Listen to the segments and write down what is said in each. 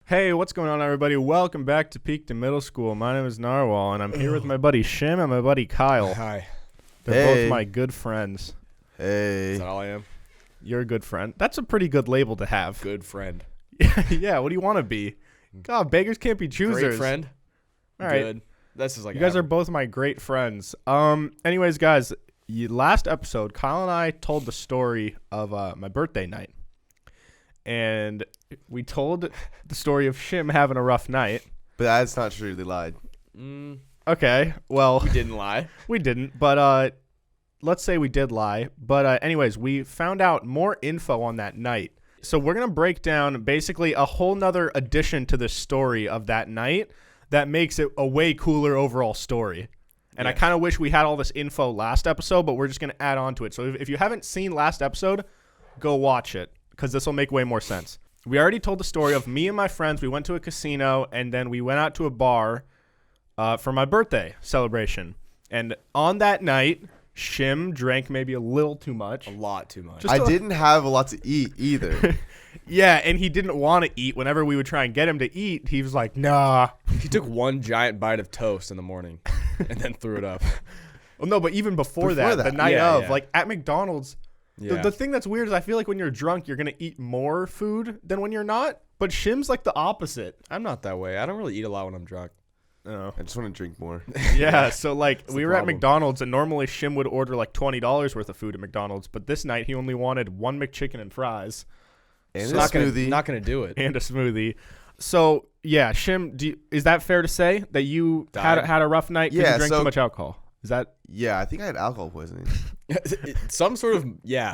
Hey, what's going on, everybody? Welcome back to Peak to Middle School. My name is Narwhal, and I'm here with my buddy Shim and my buddy Kyle. Hi. They're both my good friends. Hey. Is that all I am? You're a good friend. That's a pretty good label to have. Good friend. Yeah, what do you want to be? God, beggars can't be choosers. Great friend. All right. Good. This is like you guys are both my great friends. Anyways, guys, last episode, Kyle and I told the story of my birthday night. And we told the story of Shim having a rough night. But that's not true. They lied. Okay, well. We didn't lie. We didn't, but let's say we did lie. But anyways, we found out more info on that night. So we're going to break down basically a whole nother addition to the story of that night that makes it a way cooler overall story. And I kind of wish we had all this info last episode, but we're just going to add on to it. So if you haven't seen last episode, go watch it, because this will make way more sense. We already told the story of me and my friends. We went to a casino, and then we went out to a bar for my birthday celebration. And on that night, Shim drank maybe a little too much. A lot too much. I didn't have a lot to eat either. Yeah, and he didn't want to eat. Whenever we would try and get him to eat, he was like, nah. He took one giant bite of toast in the morning and then threw it up. Well, no, but even before that, the night like at McDonald's, the thing that's weird is I feel like when you're drunk, you're going to eat more food than when you're not. But Shim's like the opposite. I'm not that way. I don't really eat a lot when I'm drunk. Oh. I just want to drink more. Yeah, so like we were at McDonald's, and normally Shim would order like $20 worth of food at McDonald's, but this night he only wanted one McChicken and fries. And a smoothie. Not going to do it. And a smoothie. So, yeah, Shim, is that fair to say that you had a rough night because you drank too much alcohol? Is that? Yeah, I think I had alcohol poisoning. Some sort of,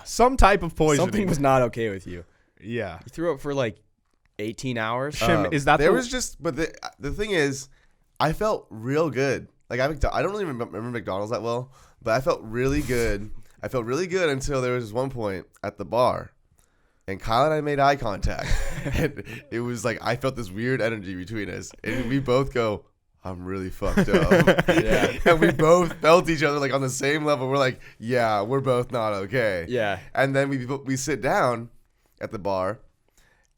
some type of poisoning. Something was not okay with you. Yeah. You threw up for like 18 hours? Shim, is that but the thing is, I felt real good. Like I don't really remember McDonald's that well, but I felt really good. I felt really good until there was one point at the bar, and Kyle and I made eye contact, and it was like I felt this weird energy between us, and we both go, "I'm really fucked up," and we both felt each other like on the same level. We're like, "Yeah, we're both not okay." Yeah, and then we sit down at the bar,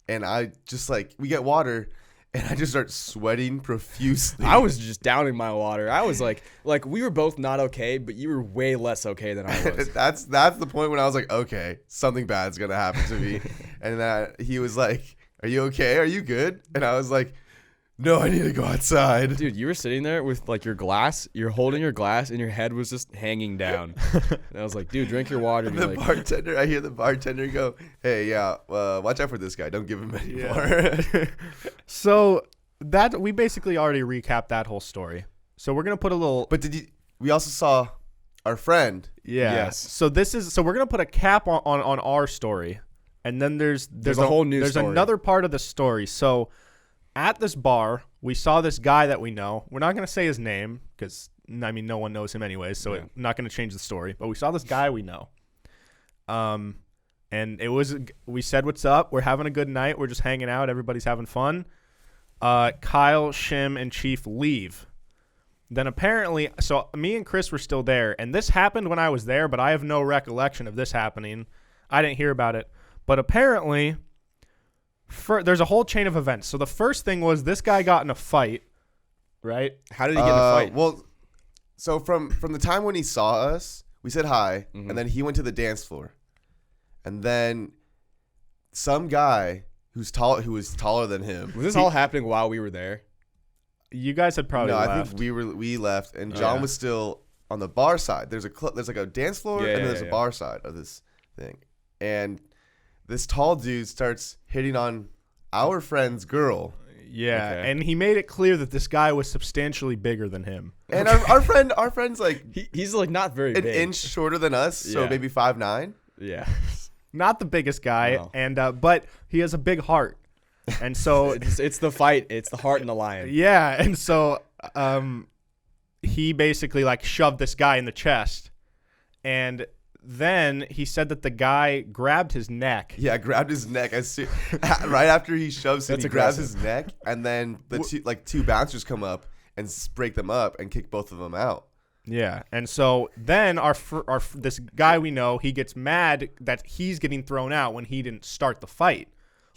and I just we get water. And I just start sweating profusely. I was just downing my water. I was like we were both not okay, but you were way less okay than I was. That's the point when I was like, okay, something bad's gonna happen to me. And then he was like, "Are you okay? Are you good?" And I was like, "No, I need to go outside." Dude, you were sitting there with like your glass. You're holding your glass, and your head was just hanging down. And I was like, "Dude, drink your water." And I hear the bartender go, "Hey, watch out for this guy. Don't give him any more." So that we basically already recapped that whole story. So we're gonna put a little. But we also saw our friend. Yeah. Yes. So we're gonna put a cap on our story, and then there's a whole new story. There's another part of the story. So at this bar, we saw this guy that we know. We're not gonna say his name because no one knows him anyways. So I'm not gonna change the story. But we saw this guy we know. And we said, "What's up? We're having a good night. We're just hanging out. Everybody's having fun." Kyle, Shim, and Chief leave. Then apparently, so me and Chris were still there, and this happened when I was there, but I have no recollection of this happening. I didn't hear about it. But apparently, there's a whole chain of events. So the first thing was this guy got in a fight, right? How did he get in a fight? Well, so from the time when he saw us, we said hi, and then he went to the dance floor. And then some guy who was taller than him. Was this all happening while we were there? You guys had probably left. I think we left, and John was still on the bar side. There's like a dance floor, and then there's a bar side of this thing. And this tall dude starts hitting on our friend's girl. Yeah, and he made it clear that this guy was substantially bigger than him. And our friend's like he's like not very big. An inch shorter than us, so maybe 5'9". Yeah. Not the biggest guy, no. and but he has a big heart, and so it's the fight. It's the heart and the lion. Yeah, and so he basically shoved this guy in the chest, and then he said that the guy grabbed his neck. Yeah, grabbed his neck right after he shoves him. He grabs his neck, and then the two bouncers come up and break them up and kick both of them out. Yeah, and so then this guy we know, he gets mad that he's getting thrown out when he didn't start the fight.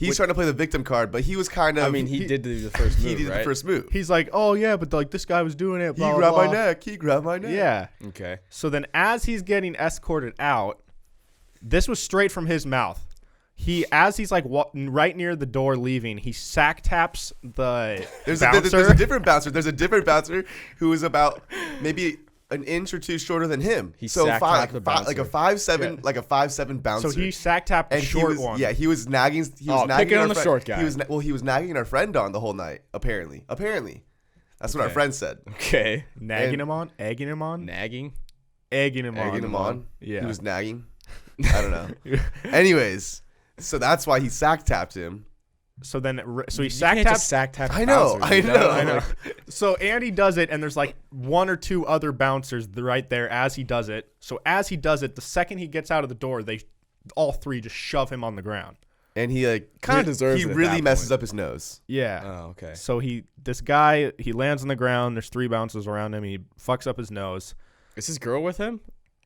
He's trying to play the victim card, but he was kind of. I mean, he did do the first move. He did right? the first move. He's like, oh yeah, but like this guy was doing it. Blah, He blah, grabbed blah. my neck. He grabbed my neck. Yeah. Okay. So then, as he's getting escorted out, this was straight from his mouth. As he's like right near the door leaving, he sack taps the bouncer. There's a different bouncer. There's a different bouncer who is about maybe an inch or two shorter than him. He sack tapped the bouncer. like a 5'7", like a 5'7" bouncer. So he sack tapped the and short he was, one. Yeah, he was nagging. He was Oh, nagging pick it our on the friend- short guy. He was nagging our friend on the whole night. Apparently, that's what our Okay. friend said. Okay. Nagging and- him on, egging him on, Nagging. egging him Egging on. him on. Yeah. He was nagging. I don't know. Anyways, so that's why he sack tapped him. So then, so he You sack can't tapped. just sack tap. I know, bouncers, I you know. I know. So Andy does it, and there's like one or two other bouncers right there as he does it. So as he does it, the second he gets out of the door, they all three just shove him on the ground. And he like Kinda deserves He it at really that messes point. up his nose. Yeah. Oh, okay. So this guy lands on the ground. There's three bouncers around him. He fucks up his nose. Is his girl with him?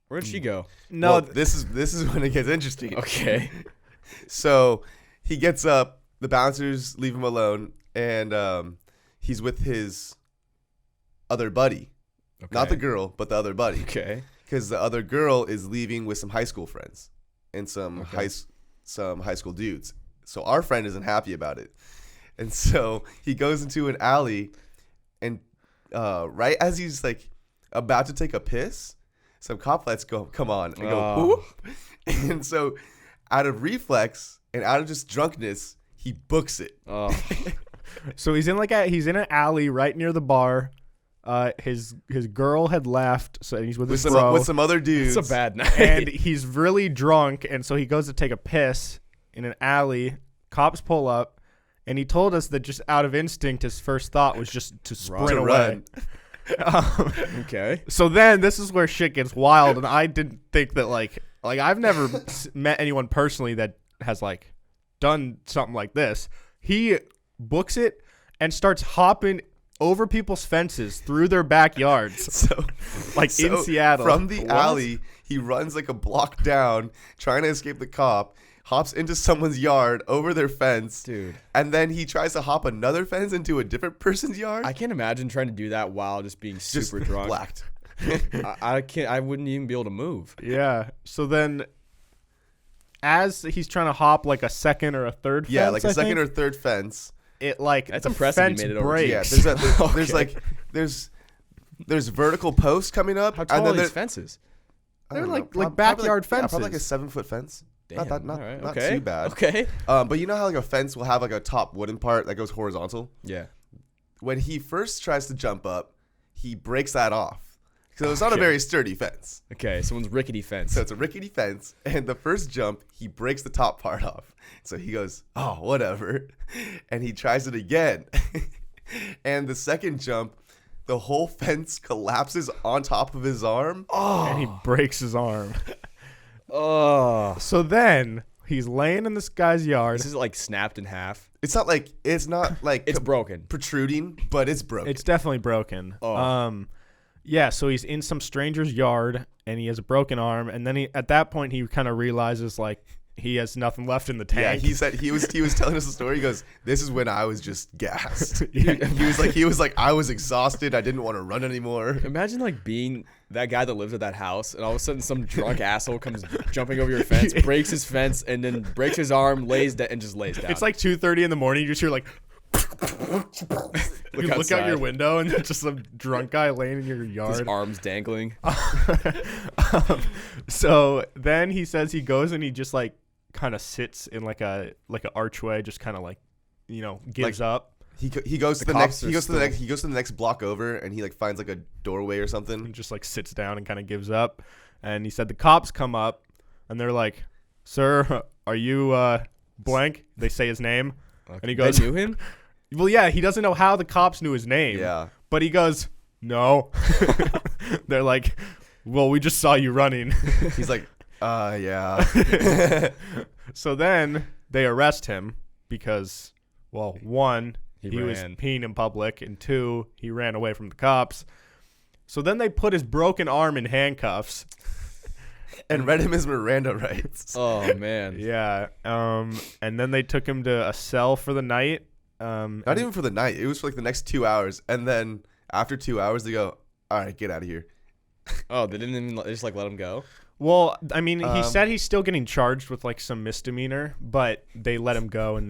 Where did she go? No, Well, this is when it gets interesting. Okay. So he gets up. The bouncers leave him alone, and he's with his other buddy, not the girl, but the other buddy, Okay. because the other girl is leaving with some high school friends and some Okay. high school dudes. So our friend isn't happy about it, and so he goes into an alley, and right as he's like about to take a piss, some cop lights come on and go Oh. whoop, and so out of reflex and out of just drunkenness, he books it. Oh. So he's in an alley right near the bar. His girl had left, so he's with his bro. With some other dudes. It's a bad night. And he's really drunk, and so he goes to take a piss in an alley. Cops pull up, and he told us that just out of instinct, his first thought was just to sprint to away. run. Okay. So then this is where shit gets wild, and I didn't think that like I've never met anyone personally that has like done something like this. He books it and starts hopping over people's fences through their backyards. So, in Seattle. From the What? alley, he runs like a block down, trying to escape the cop, hops into someone's yard over their fence. Dude. And then he tries to hop another fence into a different person's yard. I can't imagine trying to do that while just being just super drunk. blacked. I can't. I wouldn't even be able to move. Yeah. So then as he's trying to hop like a second or a third Yeah, fence, like a second or third fence. it like That's the impressive you fence made it over breaks. Yeah, Okay. there's vertical posts coming up. How and tall then are these there- fences? I don't They're know, like backyard yeah, probably like a fences. 7-foot fence. Not Damn, not all right, not okay. too bad. Okay. But you know how like a fence will have like a top wooden part that goes horizontal? Yeah. When he first tries to jump up, he breaks that off. So it's not a Okay. very sturdy fence. Okay. Someone's rickety fence. So it's a rickety fence, and the first jump, he breaks the top part off. So he goes, oh, whatever. And he tries it again. And the second jump, the whole fence collapses on top of his arm. And he breaks his arm. Oh. So then he's laying in this guy's yard. This is like snapped in half. It's not like It's broken. protruding, but it's broken. It's definitely broken. Oh. Yeah, so he's in some stranger's yard and he has a broken arm, and then at that point he kind of realizes like he has nothing left in the Yeah, tank. he said he was telling us a story. He goes, "This is when I was just gassed." Yeah. he was like, I was exhausted. I didn't want to run anymore. Imagine like being that guy that lives at that house, and all of a sudden some drunk asshole comes jumping over your fence, breaks his fence, and then breaks his arm, and just lays down. It's like 2:30 in the morning. You just hear like you look out outside. your window and there's just some drunk guy laying in your his yard. arms dangling. So then he says he goes and he just like kind of sits in like a archway, just kind of like gives up He goes to the cops next he are goes to the still- next he goes to the next block over, and he like finds like a doorway or something. and just like sits down and kind of gives up. And he said the cops come up and they're like, "Sir, are you blank?" They say his name. And he goes, They knew him? Well, yeah, he doesn't know how the cops knew his name. Yeah. But he goes, "No." They're like, "Well, we just saw you running." He's like, yeah. So then they arrest him because, well, one, He was ran. peeing in public, and two, he ran away from the cops. So then they put his broken arm in handcuffs. and read him his Miranda rights. Oh man. Yeah. And then they took him to a cell for the night. Not even for the night. It was for like the next 2 hours. And then after 2 hours, they go, all right, get out of here. Oh, they didn't even just like let him go. Well, I mean, he said he's still getting charged with like some misdemeanor, but they let him go,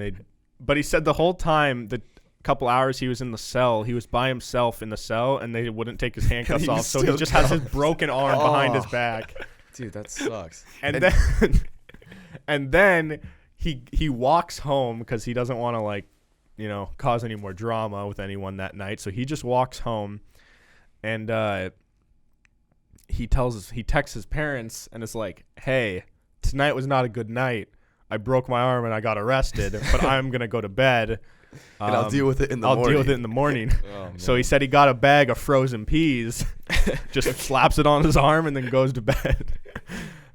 but he said the whole time, the couple hours he was in the cell, he was by himself in the cell, and they wouldn't take his handcuffs off, so he just has his broken arm behind his back. Dude, that sucks. And then he walks home because he doesn't want to like, cause any more drama with anyone that night. So he just walks home, and he texts his parents and is like, "Hey, tonight was not a good night. I broke my arm and I got arrested, but I'm gonna go to bed. And I'll deal with it in the morning. I'll deal with it in the morning." Oh, So he said he got a bag of frozen peas, just slaps it on his arm, and then goes to bed.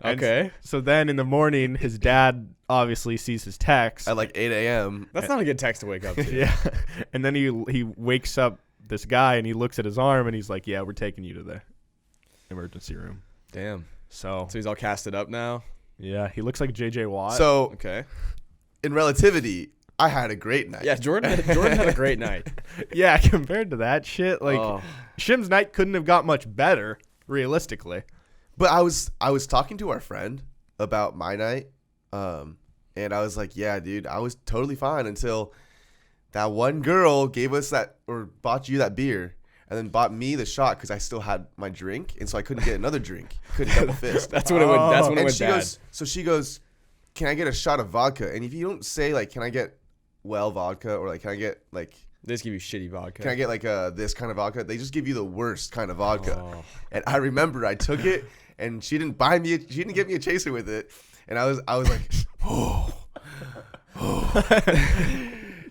Okay. So then in the morning, his dad obviously sees his text. At like 8 a.m. That's not a good text to wake up to. Yeah. And then he wakes up this guy, and he looks at his arm, and he's like, "Yeah, we're taking you to the emergency room." Damn. So he's all casted up now. yeah, he looks like J.J. Watt. So Okay. in relativity, I had a great night. Yeah, Jordan had a great night. yeah, compared to that shit, like Oh. Shim's night couldn't have got much better, realistically. But I was talking to our friend about my night, and I was like, yeah, dude, I was totally fine until that one girl gave us bought you that beer, and then bought me the shot because I still had my drink, and so I couldn't get another drink. Couldn't double fist. That's when it went. That's when it And went she bad. she goes, can I get a shot of vodka? And if you don't say like, can I get vodka, or like, can I get like, They just give you shitty vodka. can I get like this kind of vodka? They just give you the worst kind of vodka. Oh. And I remember I took it, and she didn't get me a chaser with it, and I was like, oh.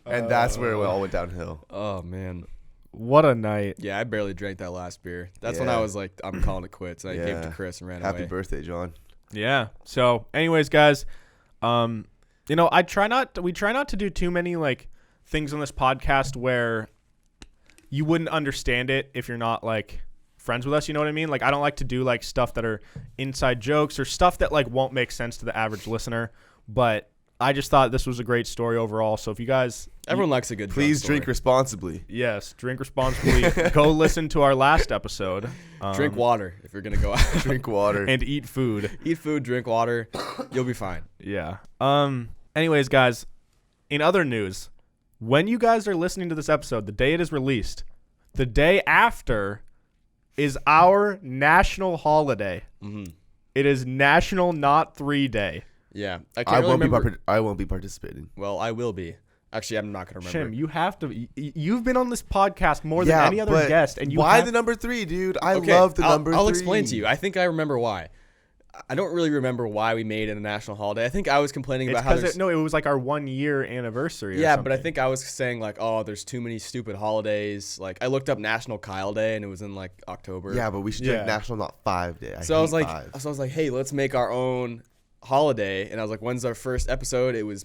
And that's where it all went downhill. Oh man. What a night. Yeah, I barely drank that last beer. That's when Yeah. I was like, I'm calling it quits. And I gave it to Yeah. Chris and ran Happy away. birthday, John. Yeah. So, anyways, guys, we try not to do too many like things on this podcast where you wouldn't understand it if you're not like friends with us. You know what I mean? Like, I don't like to do like stuff that are inside jokes or stuff that like won't make sense to the average listener. But I just thought this was a great story overall. So if you guys, Everyone likes a good. Please drunk drink responsibly. yes, drink responsibly. Go listen to our last episode. story. Drink water if you're gonna go out. Drink water. And eat food. Eat food, drink water. You'll be fine. Yeah. Anyways, guys, in other news, when you guys are listening to this episode, the day it is released, the day after is our national holiday. Mm-hmm. It is National Not 3 Day. Yeah, I I can't really won't remember. I won't be participating. Well, I will be. Actually, I'm not gonna remember. Shim, you have to. You've been on this podcast more than any other but guest, and you why have, the number 3, dude? I Okay, love the number 3. I'll explain to you. I think I remember why. I don't really remember why we made it a national holiday. I think I was complaining It's about how because it was like our 1 year anniversary. Or yeah, but I something. think I was saying like, oh, there's too many stupid holidays. Like I looked up National Kyle Day and it was in like October. Yeah, but we should Yeah. drink National Not 5 Day. So I was like, five. hey, let's make our own holiday. And I was like, when's our first episode? It was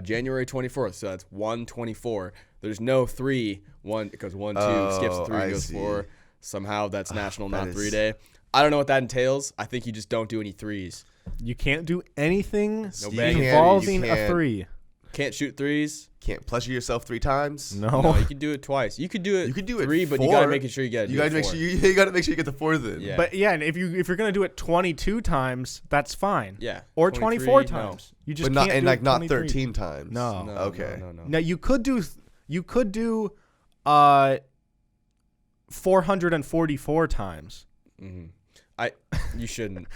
January 24th. So that's 1/24. There's no 3, 1 because 1, 2 skips 3 I goes see. 4. Somehow that's National Not that 3 is- Day. I don't know what that entails. I think you just don't do any 3s. you can't do anything No banging. involving You a can't. 3. Can't shoot 3s. Can't pleasure yourself 3 times. No. No, you can do it twice. You could do it. You could do it 3, but you gotta 4. make sure you get. You gotta make sure you gotta make sure you get the 4th in. Yeah. But yeah, and if you're gonna do it 22 times, that's fine. Yeah. Or 23, 24 no. times. You just But not can't and do like it not 23. 13 times. No. No, Okay. No. Now you could do 444 times. Mm-hmm. You shouldn't.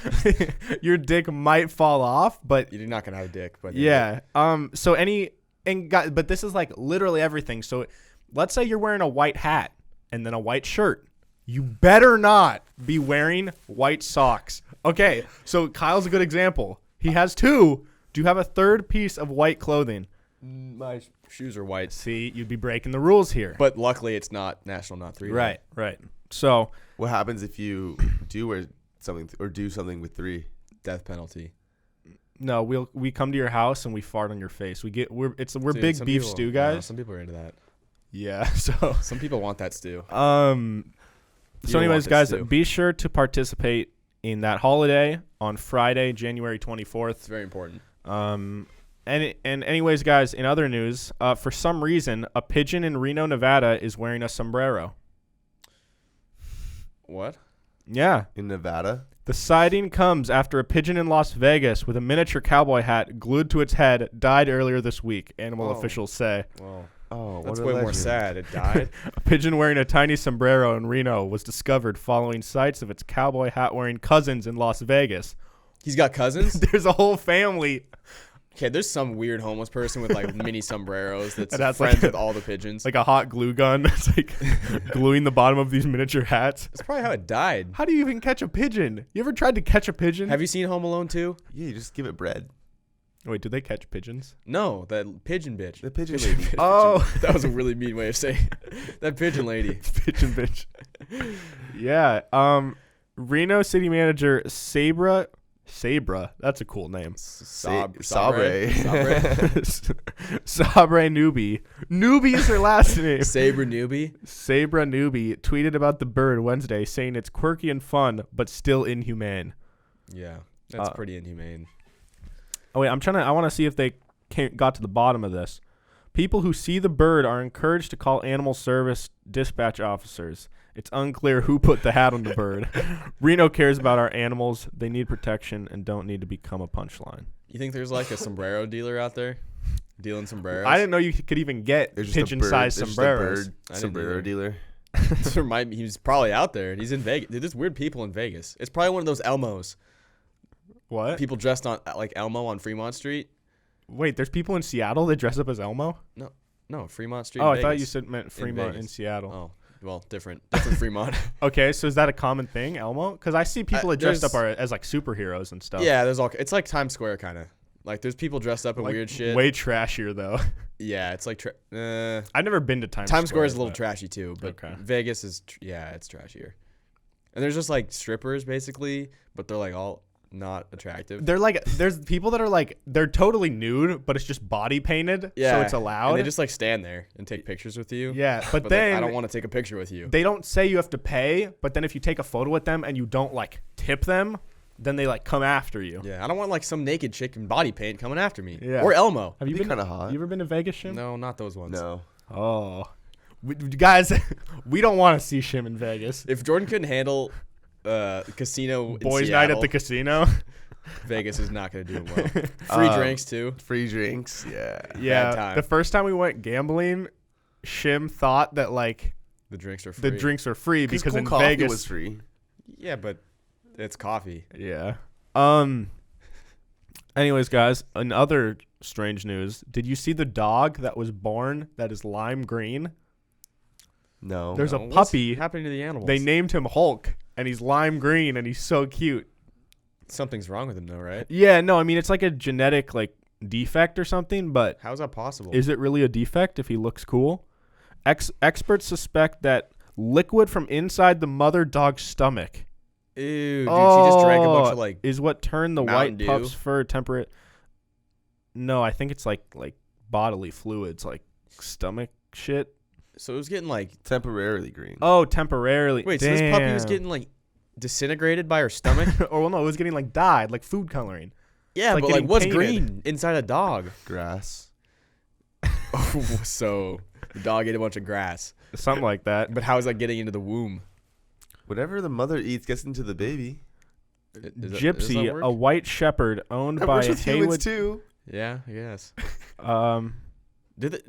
Your dick might fall off, but You're not gonna have a dick, but yeah. But this is like literally everything. So let's say you're wearing a white hat and then a white shirt. You better not be wearing white socks. Okay, so Kyle's a good example. He has 2. Do you have a third piece of white clothing? My shoes are white, See, you'd be breaking the rules here. but luckily it's not National Not 3 Day. Right. So What happens if you do wear something or do something with 3? Death penalty. no, we come to your house and we fart on your face. We're Dude, big some beef people- stew no, guys. some people are into that. Yeah. So Some people want that stew. So don't anyways, want guys, this, too. be sure to participate in that holiday on Friday, January 24th. It's very important. And anyways, guys, in other news, for some reason, a pigeon in Reno, Nevada is wearing a sombrero. What? Yeah. In Nevada? The sighting comes after a pigeon in Las Vegas with a miniature cowboy hat glued to its head died earlier this week, animal officials say. Well, Oh, that's what a way more legend. sad. It died. A pigeon wearing a tiny sombrero in Reno was discovered following sights of its cowboy hat-wearing cousins in Las Vegas. He's got cousins? There's a whole family. Okay, there's some weird homeless person with like mini sombreros that's And that's friends like with all the pigeons. Like a hot glue gun. It's like gluing the bottom of these miniature hats. That's probably how it died. How do you even catch a pigeon? You ever tried to catch a pigeon? Have you seen Home Alone 2? Yeah, you just give it bread. Wait, do they catch pigeons? No, that pigeon bitch. The pigeon lady. Oh. That was a really mean way of saying it. That pigeon lady. Pigeon bitch. Yeah. Reno City Manager Sabra. That's a cool name. Sabre. Sabre. Sabre Newbie. Newbie is her last name. Sabre newbie. Sabra Newbie tweeted about the bird Wednesday, saying it's quirky and fun, but still inhumane. Yeah, that's pretty inhumane. Oh wait, I want to see if they got to the bottom of this. People who see the bird are encouraged to call animal service dispatch officers. It's unclear who put the hat on the bird. Reno cares about our animals. They need protection and don't need to become a punchline. You think there's like a sombrero dealer out there dealing sombreros? I didn't know you could even get pigeon-sized sombreros. Sombrero dealer. He's probably out there. He's in Vegas. Dude, there's weird people in Vegas. It's probably one of those Elmos. What? People dressed on like Elmo on Fremont Street. Wait, there's people in Seattle that dress up as Elmo? No, Fremont Street. Oh, in I thought Vegas. you said meant Fremont in Seattle. Oh, well, different Fremont. Okay, so is that a common thing, Elmo? Because I see people that dressed up there's- as like superheroes and stuff. Yeah, there's all. It's like Times Square kind of. Like there's people dressed up in Like, weird shit. Way trashier though. Yeah, it's like I've never been to Times Times Square Square is a little but- trashy too, but Okay. Vegas is it's trashier. And there's just like strippers basically, but they're like all not attractive. They're like, there's people that are like, they're totally nude, but it's just body painted, Yeah, so it's allowed. And they just like stand there and take pictures with you. Yeah, but But then like, I don't want to take a picture with you. they don't say you have to pay, but then if you take a photo with them and you don't like tip them, then they like come after you. Yeah, I don't want like some naked chick in body paint coming after me. Yeah. Or Elmo. Have you Be been kinda hot. You ever been to Vegas, Shim? No, not those ones. No. Oh, guys, we don't want to see Shim in Vegas. If Jordan couldn't handle casino in Boys' night at Seattle, the casino. Vegas is not going to do it well. Free drinks too. Free drinks. Yeah. Yeah, time. the first time we went gambling, Shim thought that like The drinks are free. the drinks are free because cool in coffee Vegas was free. Yeah, but it's coffee. Yeah. Anyways, guys, in other strange news, did you see the dog that was born that is lime green? No. There's a What's puppy. happening to the animals? They named him Hulk, and he's lime green, and he's so cute. Something's wrong with him, though, right? Yeah, no, I mean it's like a genetic like defect or something, but How is that possible? is it really a defect if he looks cool? Experts suspect that liquid from inside the mother dog's stomach Ew, dude, she just drank a bunch of like. is what turned the Mountain white Dew? pup's fur temperate. No, I think it's like bodily fluids, like stomach shit. So it was getting like. Temporarily green. Oh, temporarily. Wait, so this puppy was Damn. getting like disintegrated by her stomach? or well, no, it was getting like dyed, like food coloring. Yeah, Like but like getting what's painted. green inside a dog? Grass. So the dog ate a bunch of grass. Something like that. But how is that getting into the womb? Whatever the mother eats gets into the baby. Does that Gypsy, work? a white shepherd owned That by works with humans Haywood. too. Yeah, I guess.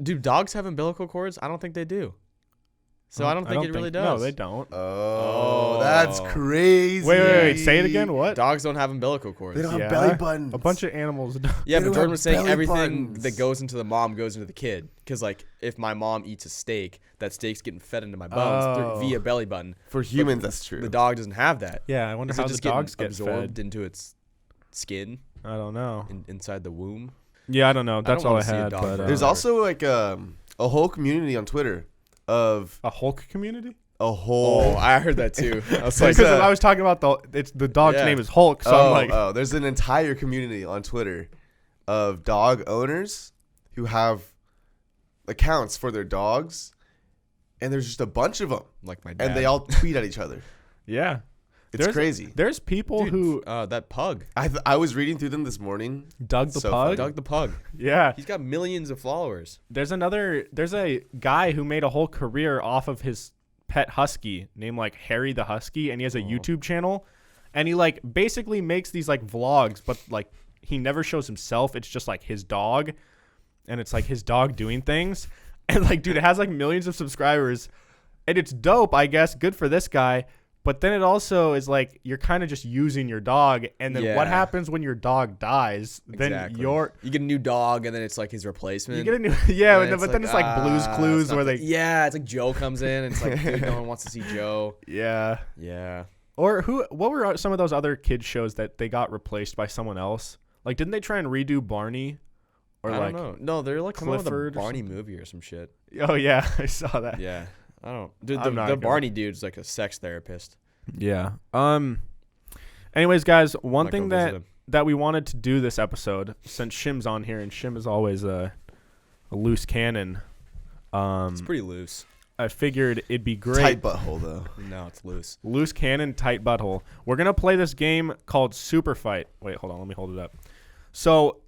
Do dogs have umbilical cords? I don't think they do. So I don't think it really does. No, they don't. Oh, that's crazy. Wait. Say it again. What? Dogs don't have umbilical cords. They don't have Yeah. belly buttons. A bunch of animals don't. Yeah, They but don't Jordan have was saying belly everything buttons. that goes into the mom goes into the kid. Because, like, if my mom eats a steak, that steak's getting fed into my bones Oh. via belly button. For humans, that's true. The dog doesn't have that. Yeah, I wonder Is it how just the dogs getting get absorbed fed. into its skin I don't know. inside the womb? Yeah, I don't know. That's don't all I wanna see a had. dog But, burn. There's Whatever. also like a whole community on Twitter of a Hulk community. a whole. Oh, I heard that too. I was like, Because I was talking about the dog's Yeah. name is Hulk, so I'm like, there's an entire community on Twitter of dog owners who have accounts for their dogs, and there's just a bunch of them, like my dad. and they all tweet at each other. yeah. It's crazy. There's people who that pug. I was reading through them this morning. Doug the So Pug. funny. Doug the pug. Yeah. He's got millions of followers. There's a guy who made a whole career off of his pet husky named like Harry the Husky, and he has a YouTube channel, and he like basically makes these like vlogs, but like he never shows himself. It's just like his dog, and it's like his dog doing things, and like dude, it has like millions of subscribers, and it's dope, I guess. Good for this guy. But then it also is like you're kind of just using your dog, and then what happens when your dog dies? Then you get a new dog, and then it's like his replacement. You get a new but then it's like Blue's Clues where it's like Joe comes in, and it's like dude, no one wants to see Joe. Yeah. Or what were some of those other kids shows that they got replaced by someone else? Like didn't they try and redo Barney? Or I like don't know. No, they're like coming out with a Barney something. movie or some shit. Oh yeah, I saw that. Yeah. I don't. Dude, the Barney dude's like a sex therapist. Yeah. Anyways, guys, one thing that we wanted to do this episode, since Shim's on here, and Shim is always a loose cannon. It's pretty loose. I figured it'd be great. Tight butthole though. No, it's loose. Loose cannon, tight butthole. We're gonna play this game called Superfight. Wait, hold on. Let me hold it up. So,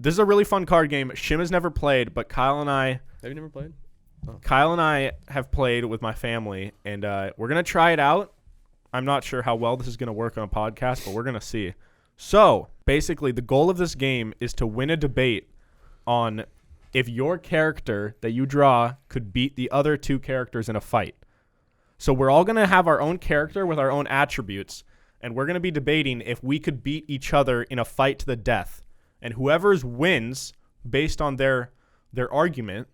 this is a really fun card game. Shim has never played, but Kyle and I. Have you never played? Oh. Kyle and I have played with my family, and we're going to try it out. I'm not sure how well this is going to work on a podcast, but we're going to see. So, basically, the goal of this game is to win a debate on if your character that you draw could beat the other two characters in a fight. So, we're all going to have our own character with our own attributes, and we're going to be debating if we could beat each other in a fight to the death. And whoever's wins based on their argument,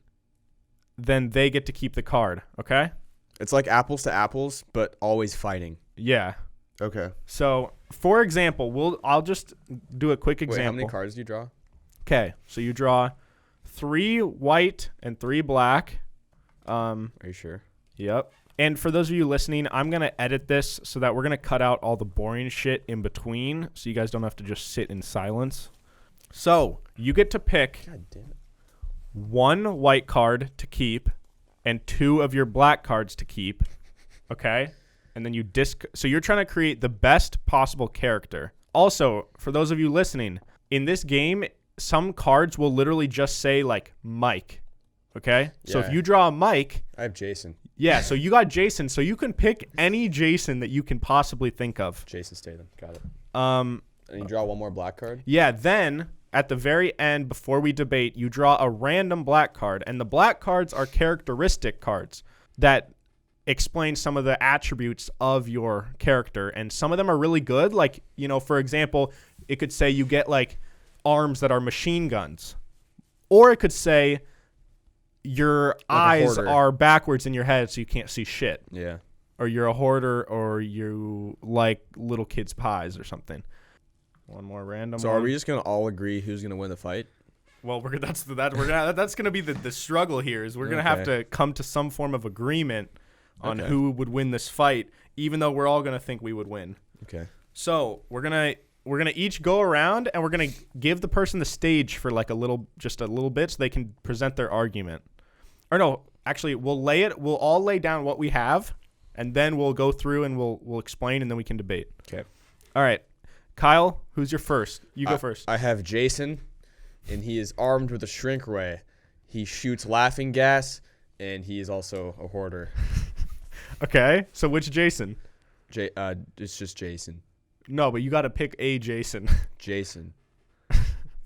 then they get to keep the card, okay? It's like apples to apples, but always fighting. Yeah. Okay. So, for example, I'll just do a quick example. Wait, how many cards do you draw? Okay, so you draw 3 white and 3 black. Are you sure? Yep. And for those of you listening, I'm going to edit this so that we're going to cut out all the boring shit in between so you guys don't have to just sit in silence. So, you get to pick... God damn it. 1 white card to keep and 2 of your black cards to keep, okay? And then you so you're trying to create the best possible character. Also, for those of you listening, in this game, some cards will literally just say like Mike, okay? So if you draw a Mike, I have Jason. Yeah, so you got Jason, so you can pick any Jason that you can possibly think of. Jason Statham, got it. And you draw 1 more black card? Yeah, then at the very end, before we debate, you draw a random black card. And the black cards are characteristic cards that explain some of the attributes of your character. And some of them are really good. Like, you know, for example, it could say you get, like, arms that are machine guns. Or it could say your eyes are backwards in your head so you can't see shit. Yeah. Or you're a hoarder, or you like little kids' pies or something. One more random. So are we just gonna all agree who's gonna win the fight? Well, that's gonna be the struggle here. Is we're gonna have to come to some form of agreement on who would win this fight, even though we're all gonna think we would win. Okay. So we're gonna each go around, and we're gonna give the person the stage for like just a little bit, so they can present their argument. Or no, actually, we'll all lay down what we have, and then we'll go through and we'll explain, and then we can debate. Okay. All right. Kyle, who's your first? You go first. I have Jason, and he is armed with a shrink ray. He shoots laughing gas, and he is also a hoarder. Okay, so which Jason? It's just Jason. No, but you got to pick a Jason. Jason.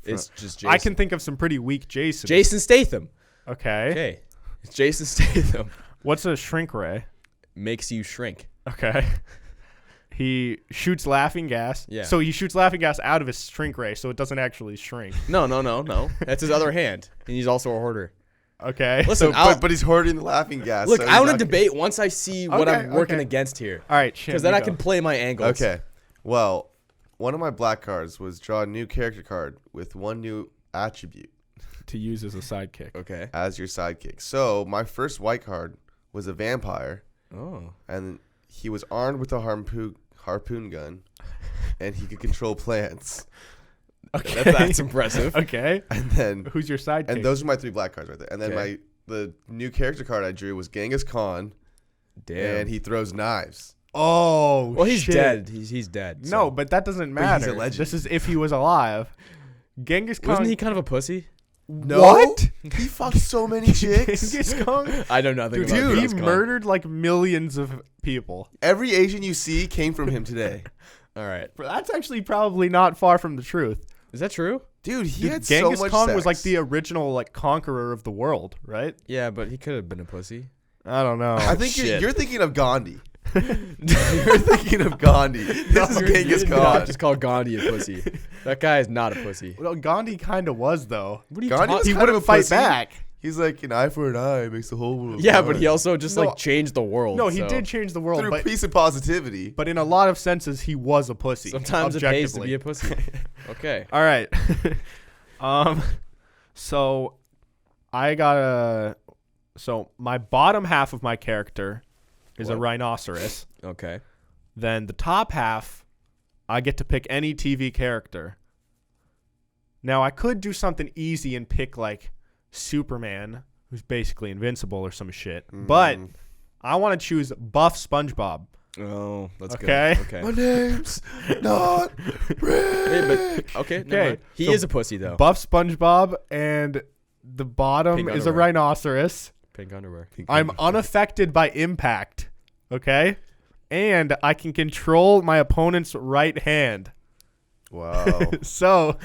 It's just Jason. I can think of some pretty weak Jasons. Jason Statham. Okay. Okay. It's Jason Statham. What's a shrink ray? Makes you shrink. Okay. He shoots laughing gas. Yeah. So he shoots laughing gas out of his shrink ray, so it doesn't actually shrink. No. That's his other hand, and he's also a hoarder. Okay. Listen, but he's hoarding the laughing gas. Look, so I want to debate once I see what I'm working okay. against here. All right, because then I can play my angles. Okay. Well, one of my black cards was draw a new character card with 1 new attribute to use as a sidekick. Okay. As your sidekick. So my first white card was a vampire. Oh. And he was armed with a harpoon gun, and he could control plants. Okay. That's impressive. Okay. And then who's your sidekick? And those are my 3 black cards right there. And then the new character card I drew was Genghis Khan. Damn. And he throws knives. Oh, Well, he's shit. dead. He's dead. No, so. but that doesn't he's matter. a legend. This is if he was alive. Genghis Khan. Wasn't he kind of a pussy? No. What? He fucked so many chicks. Genghis Khan? I know nothing Dude, about he Genghis Khan. murdered like millions of people. Every Asian you see came from him today. All right. That's actually probably not far from the truth. Is that true? Dude, he Dude, had Genghis so much Khan sex. was like the original like conqueror of the world, right? Yeah, but he could have been a pussy. I don't know. I think shit. you're thinking of Gandhi. You're thinking of Gandhi. This is Genghis You did Khan. not just call Gandhi a pussy. That guy is not a pussy. Well, Gandhi kind of was though. What are you Gandhi talking? was He kind wouldn't of a fight pussy. back. He's like, an eye for an eye makes the whole world. Yeah, blind. but he also just No, like changed the world. No, he so. did change the world, through but peace and positivity. in a lot of senses, he was a pussy. Sometimes it pays to objectively. be a pussy. Okay. All right. So I got so my bottom half of my character is a What? rhinoceros. Okay. Then the top half, I get to pick any TV character. Now I could do something easy and pick like Superman, who's basically invincible or some shit. But I want to choose Buff SpongeBob. Oh, that's Okay. good. My Okay. name's not Rick. Okay. Okay, Never mind. He so is a pussy though. Buff SpongeBob, and the bottom Pink is a underwear. rhinoceros. Pink underwear. I'm unaffected by impact. Okay? And I can control my opponent's right hand. Wow. So,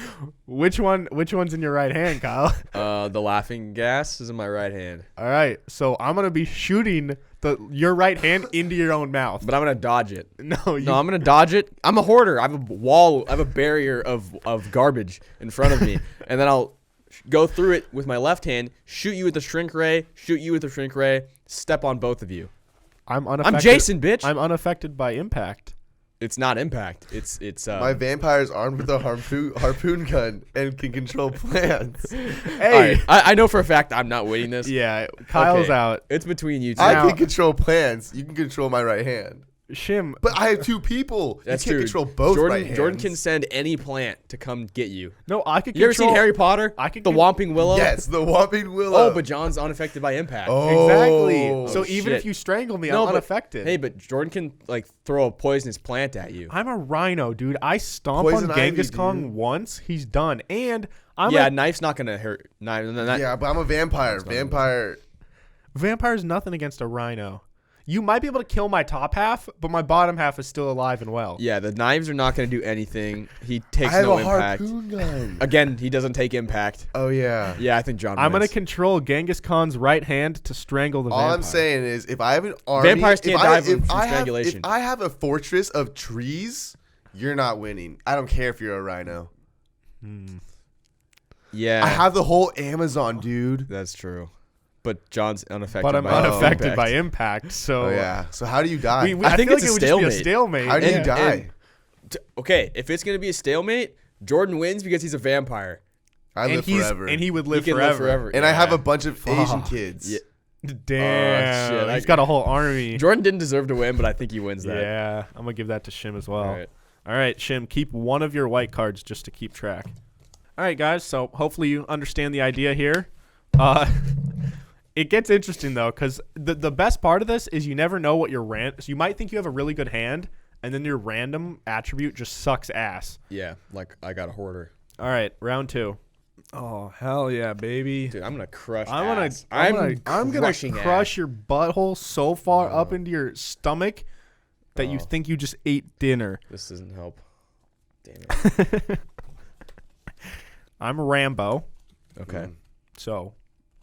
which one's in your right hand, Kyle? The laughing gas is in my right hand, All right. So, I'm going to be shooting your right hand into your own mouth. but I'm gonna dodge it. No, No, I'm gonna dodge it. I'm a hoarder. I have a wall. I have a barrier of garbage in front of me, and then I'll go through it with my left hand, shoot you with the shrink ray, shoot you with the shrink ray, step on both of you. I'm unaffected. I'm Jason, bitch. I'm unaffected by impact. It's not impact. It's My vampire is armed with a harpoon gun and can control plants. All Hey. right, I know for a fact I'm not winning this. Yeah, Kyle's Okay. out. It's between you two. I Now- can control plants. You can control my right hand. Shim, But I have two people. That's you can't true. control both Jordan, right hands. Jordan can send any plant to come get you. no, I could You ever control. seen Harry Potter? I could the con- Whomping Willow. Yes, the Whomping Willow. Oh, but John's unaffected by impact. Exactly. Oh, So even shit. if you strangle me, No, I'm but- unaffected. Hey, but Jordan can like throw a poisonous plant at you. I'm a rhino, dude. I stomp Poison on Genghis ivy, Khan dude. once, he's done. And I'm Yeah, a knife's not gonna hurt. Yeah, but I'm a vampire. Vampire. vampire's nothing against a rhino. You might be able to kill my top half, but my bottom half is still alive and well. Yeah, the knives are not gonna do anything. He I takes have no a impact. harpoon gun. Again, he doesn't take impact. Oh yeah. Yeah, I think John. I'm gonna wins. control Genghis Khan's right hand to strangle the All vampire. I'm saying is, if I have an army, Vampires can't die from if strangulation. If I have a fortress of trees, you're not winning. I don't care if you're a rhino. Yeah, I have the whole Amazon, dude. that's true. But John's unaffected. but I'm by unaffected impact. by impact. So Oh yeah. So how do you die? I think feel it's like a it would just be a stalemate. stalemate. How do you and- die? Okay, if it's gonna be a stalemate, Jordan wins because he's a vampire. I live forever. And he would He live can forever. live forever. And I have Yeah. a bunch of Asian kids. Yeah. Damn. Oh, shit. He's got a whole army. Jordan didn't deserve to win, but I think he wins that. Yeah, I'm gonna give that to Shim as well. All right. All right, Shim, keep one of your white cards just to keep track. All right, guys. So hopefully you understand the idea here. It gets interesting though, because the best part of this is you never know what your So you might think you have a really good hand, and then your random attribute just sucks ass. Yeah, like I got a hoarder. All right, round 2. Oh hell yeah, baby! Dude, I'm gonna crush. I'm ass. gonna crushing crush ass. your butthole so far up into your stomach that you think you just ate dinner. This doesn't help. Damn it. I'm Rambo, Okay. so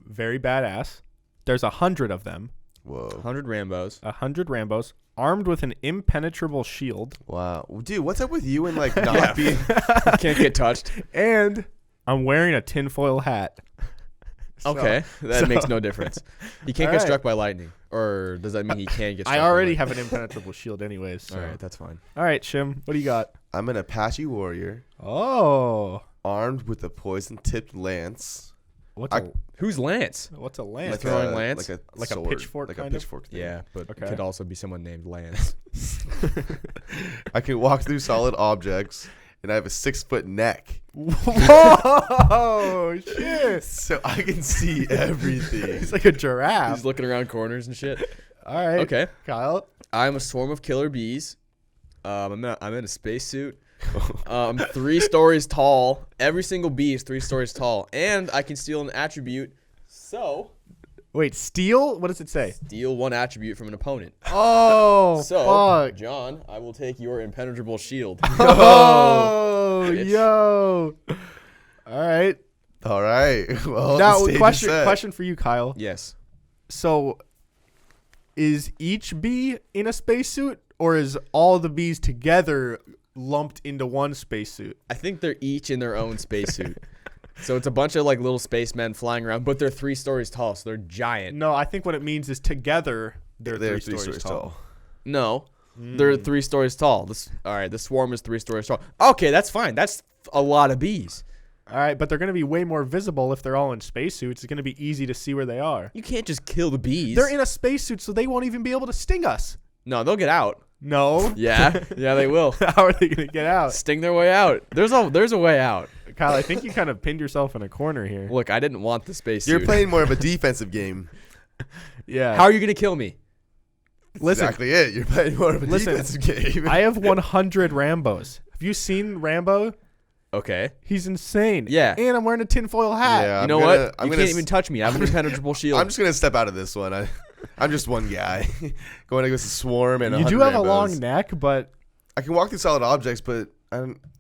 very badass. There's 100 of them. Whoa. 100 Rambos. 100 Rambos armed with an impenetrable shield, Wow. Dude, what's up with you and like not being? Can't get touched. and I'm wearing a tinfoil hat. So- Okay, that so- makes no difference. He can't All get right. struck by lightning, or does that mean he can get? Struck I by already lightning? have an impenetrable shield anyways. So. All right, that's fine. All right, Shim, what do you got? I'm an Apache warrior Oh, armed with a poison-tipped lance. what's I- a Who's Lance? what's a lance? Like throwing lance? like Like a sword, pitchfork like kind a of? pitchfork. thing. Yeah, but Okay. could also be someone named Lance. I can walk through solid objects, and I have a 6-foot neck, Whoa, shit! so I can see everything. He's like a giraffe. He's looking around corners and shit. All right. Okay. Kyle. I'm a swarm of killer bees. I'm in a spacesuit. I'm 3 stories tall. Every single bee is 3 stories tall, and I can steal an attribute. So Wait, steal? What does it say? steal 1 attribute from an opponent. Oh, So, fuck. John, I will take your impenetrable shield. Oh, bitch. yo. All right. All right. Well, Now, the stage is set. question for you, Kyle. Yes. So, is each bee in a spacesuit, or is all the bees together lumped into one spacesuit? I think they're each in their own spacesuit. So it's a bunch of like little spacemen flying around, but they're 3 stories tall, so they're giant. No, I think what it means is together they're 3 3 stories tall. No, they're 3 stories tall. All right, the swarm is 3 stories tall. Okay, that's fine. That's a lot of bees. All right, but they're going to be way more visible if they're all in spacesuits. It's going to be easy to see where they are. You can't just kill the bees. They're in a spacesuit, so they won't even be able to sting us. No, they'll get out. No. Yeah, yeah, they will. How are they going to get out? Sting their way out. There's a way out. Kyle, I think you kind of pinned yourself in a corner here. Look, I didn't want the spacesuit. You're playing more of a defensive game. Yeah. How are you gonna kill me? Listen, Exactly it. You're playing more of a Listen, defensive game. I have 100 Rambos. Have you seen Rambo? Okay. He's insane. Yeah. And I'm wearing a tinfoil hat. Yeah. You know what? You can't even touch me. I have an impenetrable shield. I'm just gonna step out of this one. I'm just one guy going against a swarm and You do 100 have a Rambos. long neck, but I can walk through solid objects, but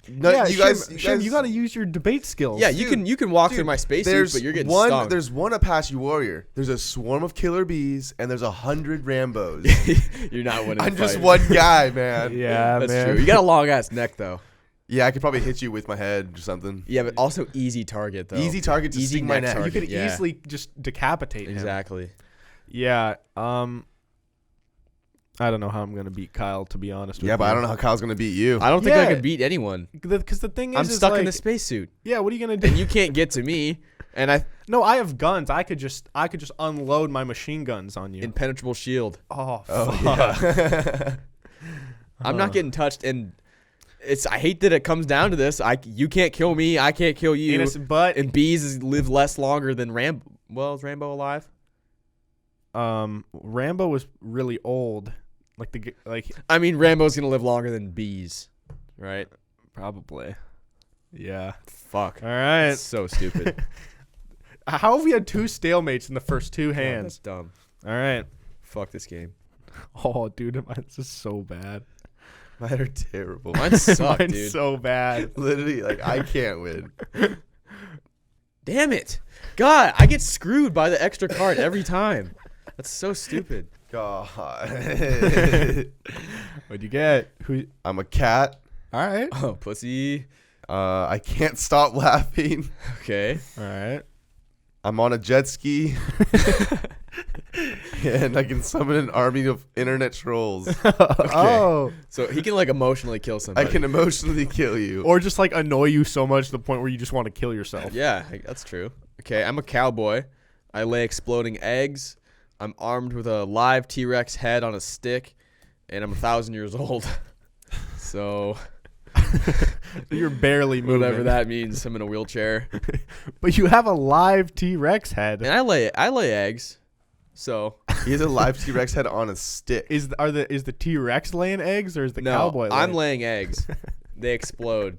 no, yeah, you guys, Shim, you got to use your debate skills. yeah, Dude, you can walk dude, through my spacesuit, There's but you're getting one. stung. There's one Apache warrior. There's a swarm of killer bees, and there's 100 Rambos. You're not winning. I'm the just fight. one guy, man. Yeah, That's man. true. You got a long ass neck though. Yeah, I could probably hit you with my head or something. Yeah, but also easy target though. Easy target to Easy sting my neck neck. target. You could Yeah. easily just decapitate him. Exactly. Yeah. I don't know how I'm gonna beat Kyle, to be honest. Yeah, but I don't know how Kyle's gonna beat you. I don't think I Yeah. could beat anyone. Because the thing is, I'm is stuck like, in the spacesuit, Yeah, what are you gonna do? and you can't get to me. And I No, I have guns. I could just unload my machine guns on you. impenetrable shield. Oh, Oh fuck. yeah. I'm not getting touched, and I hate that it comes down to this. You can't kill me. I can't kill you. Innocent, but And bees live less longer than Rambo. Well, is Rambo alive? Rambo was really old. I mean, Rambo's gonna live longer than bees, right? Probably. Yeah. Fuck. All right. That's so stupid. How have we had 2 stalemates in the first 2 God, that's hands? dumb. All right. Fuck this game. Oh, dude, mine's just so bad. Mine are terrible. Mine suck, Mine's dude. so bad. Literally, like I can't win. Damn it. God, I get screwed by the extra card every time. That's so stupid. God. What'd you get? Who? I'm a cat. All right. Oh, pussy. I can't stop laughing. Okay. All right. I'm on a jet ski. And I can summon an army of internet trolls. Oh. So he can like emotionally kill I somebody. can emotionally kill you. Or just like annoy you so much to the point where you just want to kill yourself. Yeah, that's true. Okay, I'm a cowboy. I lay exploding eggs. I'm armed with a live T-Rex head on a stick, and I'm 1,000 years old. So You're barely moving. whatever that means, I'm in a wheelchair, But you have a live T-Rex head. and I lay eggs. So He has a live T-Rex head on a stick. Is the T-Rex laying eggs or is the no, cowboy I'm laying? laying eggs. They explode.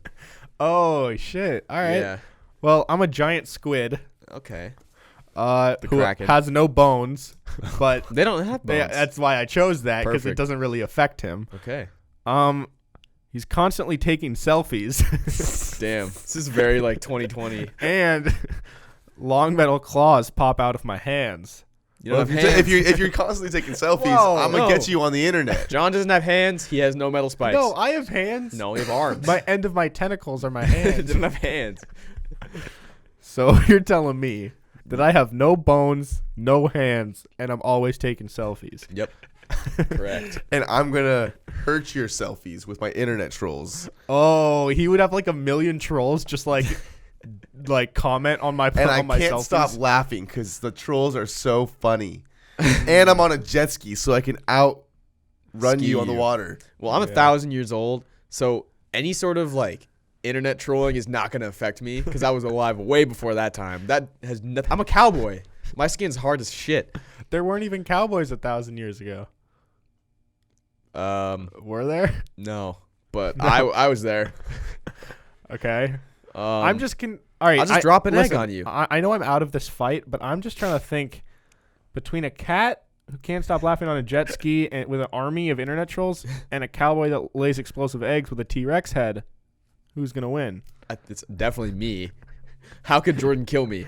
Oh shit! All right. Yeah. Well, I'm a giant squid. Okay. Who Kraken. has no bones, but They don't have bones. that's why I chose that because it Perfect. doesn't really affect him. Okay. He's constantly taking selfies, Damn. This is very like 2020. and long metal claws pop out of my hands. You don't Well, have hands. if you're constantly taking selfies, Whoa, I'm gonna no. get you on the internet. John doesn't have hands. He has no metal spikes. No, I have hands. No, he have arms. My end of my tentacles are my He hands. doesn't have hands. So you're telling me that I have no bones, no hands, and I'm always taking selfies. Yep. Correct. And I'm gonna hurt your selfies with my internet trolls. Oh, he would have like a million trolls just like comment on my And I on my can't selfies. stop laughing because the trolls are so funny. And I'm on a jet ski, so I can outrun Ski you on the you. water. Well, I'm Yeah. 1,000 years old, so any sort of like internet trolling is not going to affect me because I was alive way before that time. That has nothing. I'm a cowboy. My skin's hard as shit. There weren't even cowboys 1,000 years ago. Were there? No, but No. I was there. Okay. I'm just all right. I'll just drop an egg listen, on you. I know I'm out of this fight, but I'm just trying to think between a cat who can't stop laughing on a jet ski and with an army of internet trolls and a cowboy that lays explosive eggs with a T-Rex head, who's gonna win? It's definitely me. How could Jordan kill me?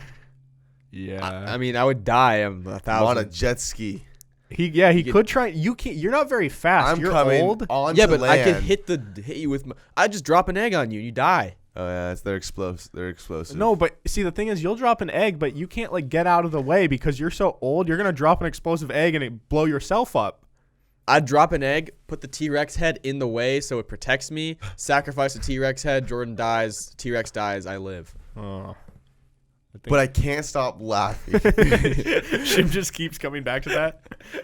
Yeah. I mean, I would die. I'm 1,000. on a jet ski. He could try. You can't. You're not very fast. I'm You're coming old. onto Yeah, but land. I could hit you with. I just drop an egg on you and you die. Oh yeah, they're explosive. They're explosive. No, but see, the thing is, you'll drop an egg, but you can't like get out of the way because you're so old. You're gonna drop an explosive egg and it blow yourself up. I'd drop an egg, put the T-Rex head in the way so it protects me. Sacrifice the T-Rex head. Jordan dies. T-Rex dies. I live. Oh. But I can't stop laughing. Shim just keeps coming back to that.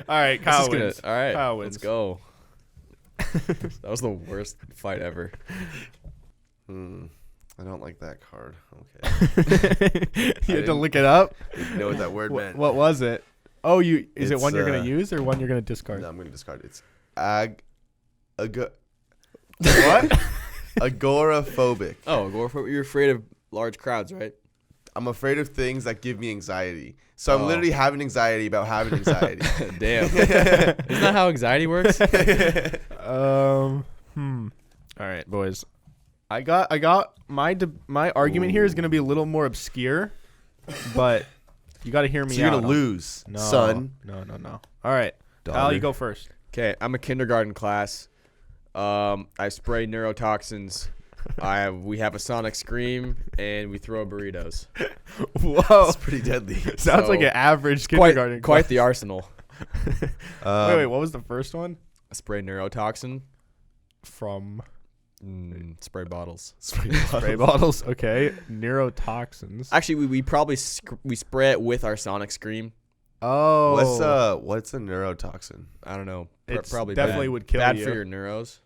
All right, Kyle wins. All right, Kyle let's wins. go. That was the worst fight ever. I don't like that card. Okay. You had to look it up. Didn't know what that word meant. What was it? Oh, is it It's, one you're gonna use or one you're gonna discard? No, I'm gonna discard it. It's what? Agoraphobic. Oh, you're afraid of large crowds, right? I'm afraid of things that give me anxiety. So I'm literally having anxiety about having anxiety. Damn. Isn't that how anxiety works? All right, boys. I got my argument here is gonna be a little more obscure, but you got to hear me So you're out. gonna lose, No, son. No. All right, Kyle, you go first. Okay, I'm a kindergarten class. I spray neurotoxins. We have a sonic scream and we throw burritos. Whoa, It's pretty deadly. sounds like an average kindergarten. Quite the arsenal. Wait, what was the first one? I spray neurotoxin. From Spray bottles. spray bottles. Okay, neurotoxins. Actually, we probably we spray it with our sonic scream. Oh, What's a neurotoxin? I don't know. It's Probably definitely bad. would kill bad you. for your neurons.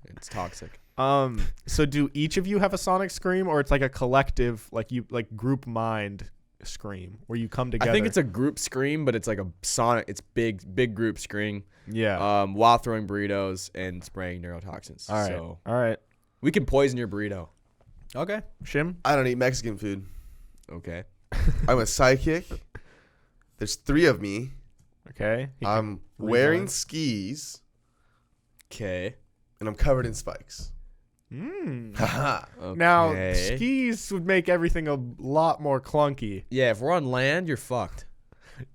It's toxic. So do each of you have a sonic scream, or it's like a collective, like group mind scream, where you come together? I think it's a group scream, but it's like a sonic. It's big group scream. Yeah. While throwing burritos and spraying neurotoxins. All right. So All right. we can poison your burrito. Okay. Shim. I don't eat Mexican food. Okay. I'm a sidekick. There's 3 of me. Okay. I'm wearing skis Okay. and I'm covered in spikes. Haha. Now, Okay. skis would make everything a lot more clunky. Yeah, if we're on land, you're fucked.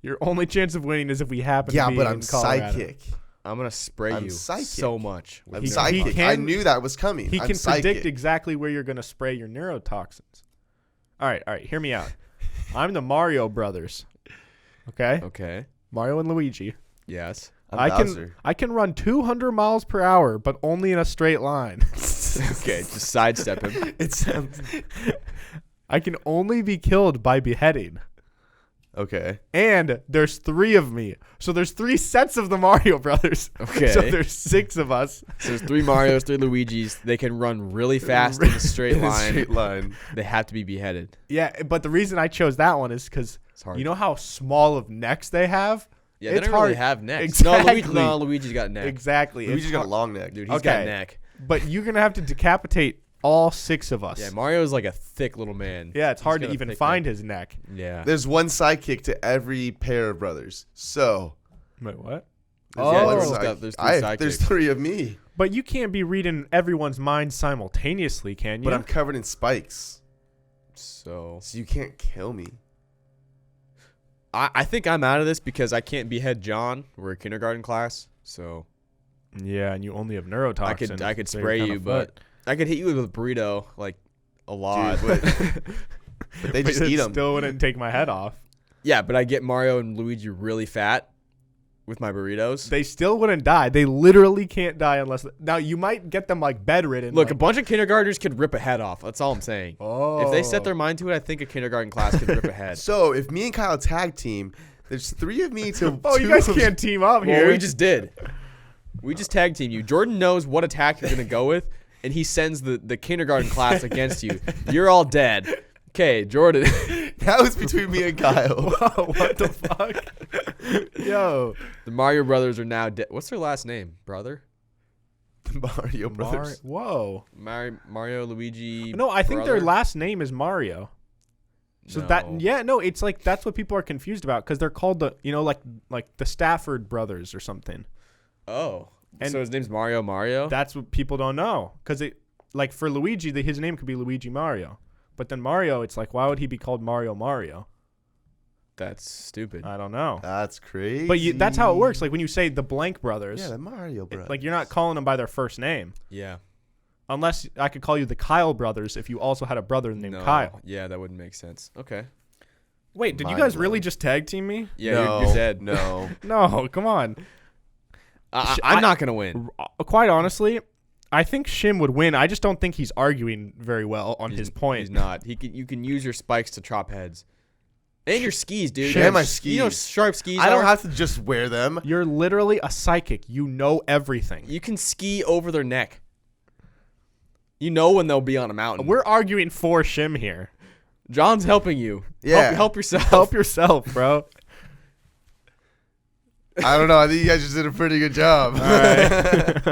Your only chance of winning is if we happen Yeah, to be but in I'm Colorado. sidekick. I'm gonna spray I'm you psychic. so much. I'm He sidekick. can- I knew that was coming. He I'm can psychic. predict exactly where you're going to spray your neurotoxins. All right. Hear me out. I'm the Mario brothers. Okay? Okay. Mario and Luigi. Yes. I'm Bowser. I can run 200 miles per hour, but only in a straight line. Okay. Just sidestep him. It sounds I can only be killed by beheading. okay. And there's 3 of me. So there's 3 sets of the Mario brothers. Okay. So there's 6 of us. So there's 3 Marios, 3 Luigis. They can run really fast in a straight In a line. straight line. They have to be beheaded. Yeah, but the reason I chose that one is because It's hard. you know how small of necks they have? Yeah, they it's don't really hard- have necks. Exactly. No, Luigi's got neck. Exactly. Luigi's It's got a hard- long neck. Dude, he's got Okay. neck. But you're going to have to decapitate all 6 of us. Yeah, Mario's like a thick little man. Yeah, it's He's hard got to a even thick find neck. his neck. Yeah. There's one sidekick to every pair of brothers. So Wait, what? there's Oh. one There's side- got- there's 3 sidekicks. there's 3 of me, But you can't be reading everyone's mind simultaneously, can you? but I'm covered in spikes, So so you can't kill me. I think I'm out of this because I can't behead John. We're a kindergarten class, so Yeah, and you only have neurotoxin. I could so you're spray kinda you, but fucked. I could hit you with a burrito like a lot. Dude, but they just But it eat them. still wouldn't take my head off. Yeah, but I get Mario and Luigi really fat with my burritos. They still wouldn't die. They literally can't die unless. Now you might get them like bedridden. Look, a like, bunch of kindergartners could rip a head off. That's all I'm saying. oh, If they set their mind to it, I think a kindergarten class could rip a head. So if me and Kyle tag team, there's 3 of me to. Oh, you 2 guys of- can't team up here. Well, we just did. We just tag team you. Jordan knows what attack you're gonna go with, and he sends the kindergarten class against you. You're all dead. Okay, Jordan. That was between me and Kyle. Whoa, what the fuck? Yo. The Mario brothers are now dead. What's their last name, brother? The Mario Brothers. Whoa. Mario, Luigi. No, I think their brother? last name is Mario. So No. it's like that's what people are confused about because they're called like the Stafford brothers or something. Oh. And so his name's Mario? That's what people don't know because like for Luigi, his name could be Luigi Mario, but then Mario, it's like why would he be called Mario? That's stupid. I don't know. That's crazy. But that's how it works. Like when you say the blank brothers, Yeah, the Mario Brothers. like you're not calling them by their first name. Yeah. Unless I could call you the Kyle brothers if you also had a brother named No. Kyle. Yeah, that wouldn't make sense. Okay. Wait, did you Mind guys blown. really just tag team me? Yeah, no, you're dead. No. No, come on. I'm not gonna win. Quite honestly, I think Shim would win. I just don't think he's arguing very well on his point. He's not. You can use your spikes to chop heads. And your skis, dude. And my You know, skis. sharp skis. I don't are? have to just wear them. You're literally a psychic. You know everything. You can ski over their neck. You know when they'll be on a mountain. We're arguing for Shim here. John's helping you. Yeah. Help yourself. Help yourself, bro. I don't know. I think you guys just did a pretty good job. All right.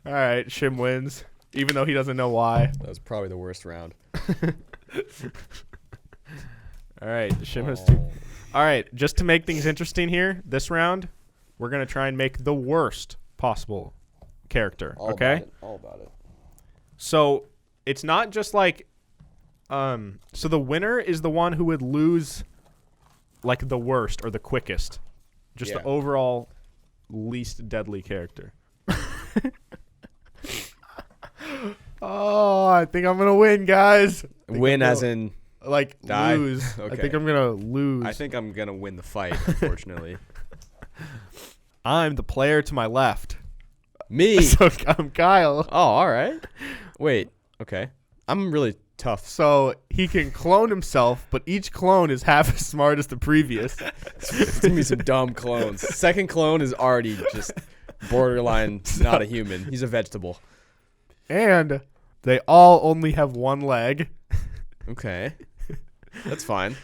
All right, Shim wins, even though he doesn't know why. That was probably the worst round. All right, Shim has two. All right, just to make things interesting here, this round, we're going to try and make the worst possible character, okay? All about it. So it's not just like, so the winner is the one who would lose, like the worst or the quickest, just Yeah. the overall least deadly character. Oh, I think I'm gonna win, guys. Win as in. Like Die? lose. I Okay. think I'm gonna lose. I think I'm gonna win the fight. Unfortunately. I'm the player to my left. Me. So I'm Kyle. Oh, all right. Wait. Okay. I'm really tough. So he can clone himself, but each clone is half as smart as the previous. It's gonna be some dumb clones. Second clone is already just borderline not a human. He's a vegetable. And they all only have one leg. Okay. That's fine.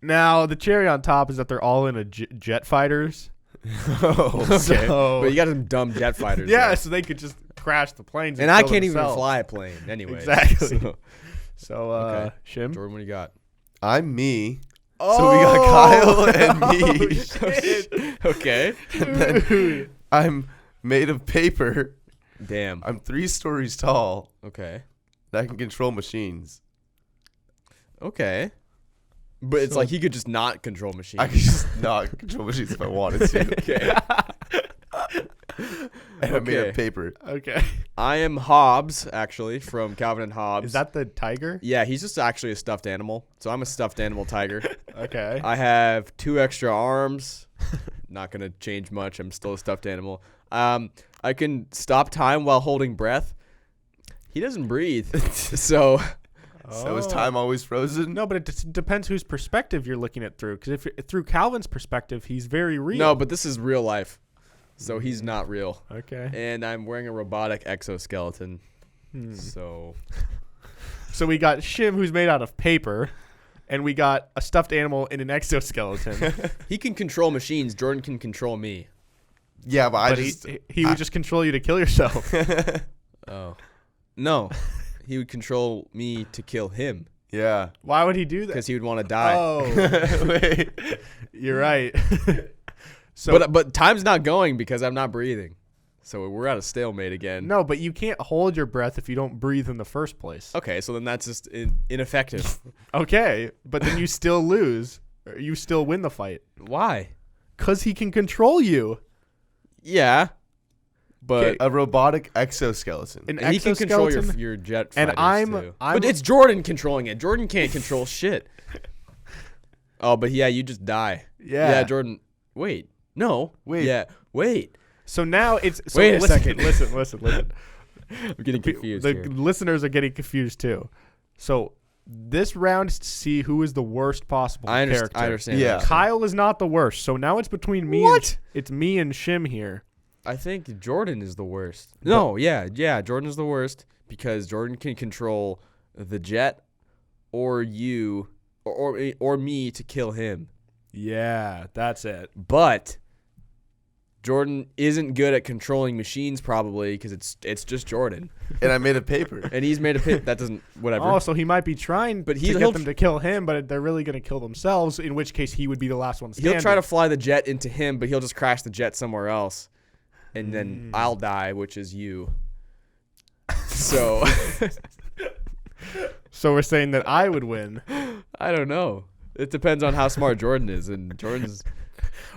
Now, the cherry on top is that they're all in a jet fighters. Okay. So, But you got some dumb jet fighters. yeah, there. so they could just crash the planes. And I kill can't even themselves. fly a plane anyway. Exactly. So, So, Okay. Shim? Jordan, what do you got? I'm me. So we got Kyle and me. Oh, shit. Okay. And then I'm made of paper. Damn. I'm 3 stories tall. Okay. And I can control machines. Okay. But it's like he could just not control machines. I could just not control machines if I wanted to. Okay. And I'm made Okay. of paper. Okay. I am Hobbs, actually, from Calvin and Hobbes. Is that the tiger? Yeah, he's just actually a stuffed animal. So I'm a stuffed animal tiger. Okay. I have 2 extra arms. Not going to change much. I'm still a stuffed animal. I can stop time while holding breath. He doesn't breathe. So So is time always frozen? No, but it depends whose perspective you're looking at through. Because if through Calvin's perspective, he's very real. no, but this is real life. So he's not real. Okay. And I'm wearing a robotic exoskeleton. Hmm. So So we got Shim, who's made out of paper, and we got a stuffed animal in an exoskeleton. he can control machines. Jordan can control me. Yeah, but But he would just control you to kill yourself. Oh. No. He would control me to kill him Yeah. Why would he do that? because he would want to die. Oh, Wait. you're right. So But time's not going because I'm not breathing. So we're at a stalemate again. no, but you can't hold your breath if you don't breathe in the first place. Okay, so then that's just ineffective. Okay, but then you still lose. Or you still win the fight Why? because he can control you. Yeah. But A robotic exoskeleton. An he can control exoskeleton. your jet And fighters too. But it's Jordan controlling it. Jordan can't control shit. Oh, but yeah, you just die. Yeah. Yeah, Jordan. Wait. No. Wait. Yeah. Wait. So now it's. So Wait a listen, second. Listen. I'm getting confused The here. listeners are getting confused too. So this round is to see who is the worst possible I character. understand. Yeah. Kyle is not the worst. So now it's between me. What? It's me and Shim here. I think Jordan is the worst. No, yeah, Jordan is the worst because Jordan can control the jet or you or me to kill him. Yeah, that's it. But Jordan isn't good at controlling machines, probably, because it's just Jordan. And I made a paper. And he's made a paper. That doesn't, whatever. Oh, so he might be trying But to he'll get them to kill him, but they're really going to kill themselves, in which case he would be the last one standing. He'll try to fly the jet into him, but he'll just crash the jet somewhere else. And then I'll die, which is you. So So we're saying that I would win. I don't know. It depends on how smart Jordan is, and Jordan's.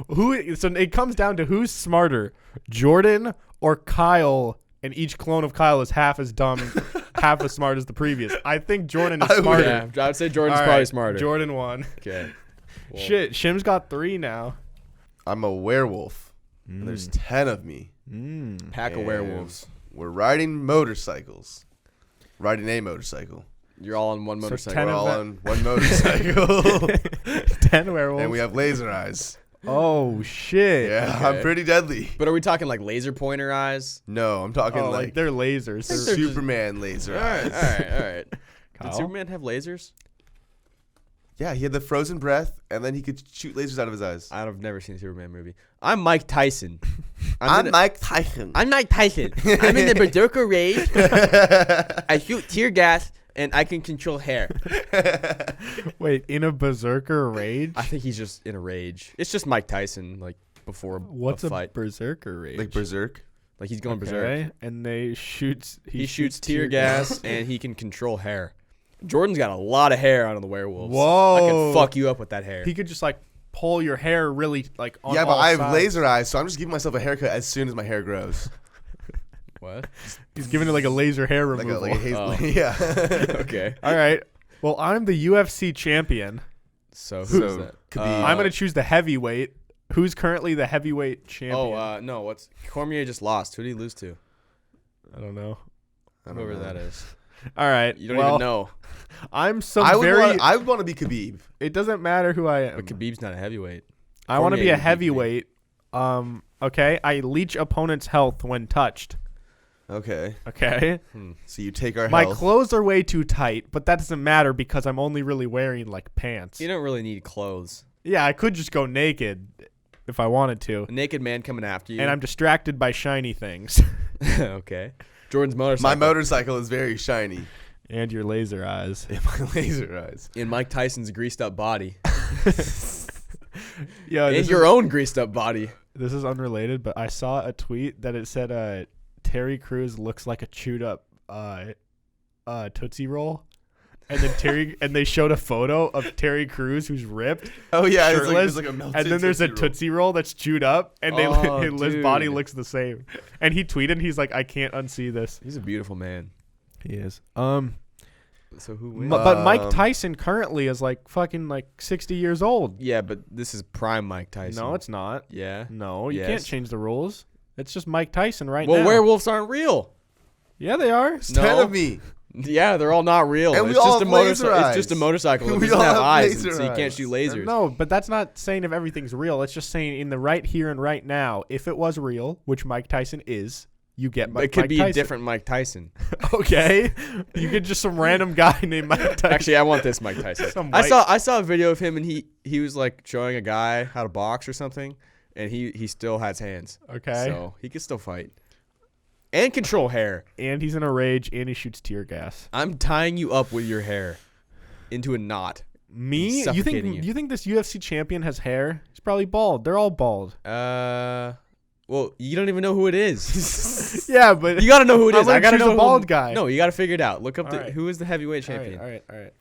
So it comes down to who's smarter, Jordan or Kyle, and each clone of Kyle is half as dumb, half as smart as the previous. I think Jordan is smarter. Yeah, I would say Jordan's All probably right, smarter. Jordan won. Okay. Well, Shit, Shim's got 3 now. I'm a werewolf. And there's 10 of me. pack of And werewolves. We're riding motorcycles. Riding a motorcycle. You're all on one So motorcycle. 10 We're of all that- on one motorcycle. 10 werewolves. And we have laser eyes. Oh, shit. Yeah, Okay. I'm pretty deadly. But are we talking like laser pointer eyes? No, I'm talking Oh, like like they're lasers. they're They're- just- Superman laser All eyes. right, all right, all right. Kyle? Did Superman have lasers? Yeah, he had the frozen breath, and then he could shoot lasers out of his eyes. I've never seen a Superman movie. I'm Mike Tyson. I'm Mike Tyson. I'm Mike Tyson. I'm in the berserker rage. I shoot tear gas, and I can control hair. Wait, in a berserker rage? I think he's just in a rage. It's just Mike Tyson, like before What's a a fight. berserker rage? Like Berserk. Like he's going berserk. Okay, and they shoots. He shoots tear gas, and he can control hair. Jordan's got a lot of hair on the werewolves. Whoa. I can fuck you up with that hair. He could just like pull your hair really like on Yeah, but all I have sides. laser eyes, so I'm just giving myself a haircut as soon as my hair grows. What? He's giving it like a laser hair Like removal. a hazel. Oh. Yeah. Okay. All right. Well, I'm the UFC champion. So So, who's that? Khabib. I'm gonna choose the heavyweight. Who's currently the heavyweight champion? No. What's Cormier just lost? Who did he lose to? I don't know. I don't Whoever know. that is. All right. You don't well, even know. I'm some I would very. want to be Khabib. It doesn't matter who I am. But Khabib's not a heavyweight. I want to Cormier be a would be Khabib. heavyweight. Okay. I leech opponent's health when touched. Okay. Okay. So you take our My health. clothes are way too tight, but that doesn't matter because I'm only really wearing like pants. You don't really need clothes. Yeah, I could just go naked if I wanted to. A naked man coming after you. And I'm distracted by shiny things. okay. Jordan's motorcycle. My motorcycle is very shiny. And your laser eyes. And my laser eyes. In Mike Tyson's greased up body. Yeah, In your own greased up body. this is unrelated, but I saw a tweet that it said Terry Crews looks like a chewed up Tootsie Roll. And then they showed a photo of Terry Crews who's ripped, Oh yeah, shirtless, it's like a melted and then there's a Tootsie Roll. Tootsie Roll that's chewed up, and Oh, his body dude. looks the same. And he tweeted, he's like, I can't unsee this. He's a beautiful man. He is. So who wins? But Mike Tyson currently is like fucking like 60 years old. Yeah, but this is prime Mike Tyson. No, it's not. Yeah. No, you Yes. can't change the rules. It's just Mike Tyson right Well, now. werewolves aren't real. Yeah, they are. It's No. 10 of me. Yeah, they're all not real. And we it's all just a have laser motorcycle. eyes. It's just a motorcycle. It We doesn't all have have eyes, laser so you can't eyes. shoot lasers. No, but that's not saying if everything's real. It's just saying in the right here and right now, if it was real, which Mike Tyson is, you get But it could Mike be Tyson. a different Mike Tyson. Okay, you get just some random guy named Mike Tyson. Actually, I want this Mike Tyson. Some I white- saw a video of him, and he was like showing a guy how to box or something, and he still has hands. Okay, So he can still fight and control hair. and he's in a rage, and he shoots tear gas. I'm tying you up with your hair into a knot. Me? You Suffocating think you. this UFC champion has hair? He's probably bald. They're all bald. Well, you don't even know who it is. Yeah, but You gotta know who it I'm is. gonna I gotta choose know a bald guy. No, you gotta figure it out. Look up All right. who is the heavyweight champion. All right.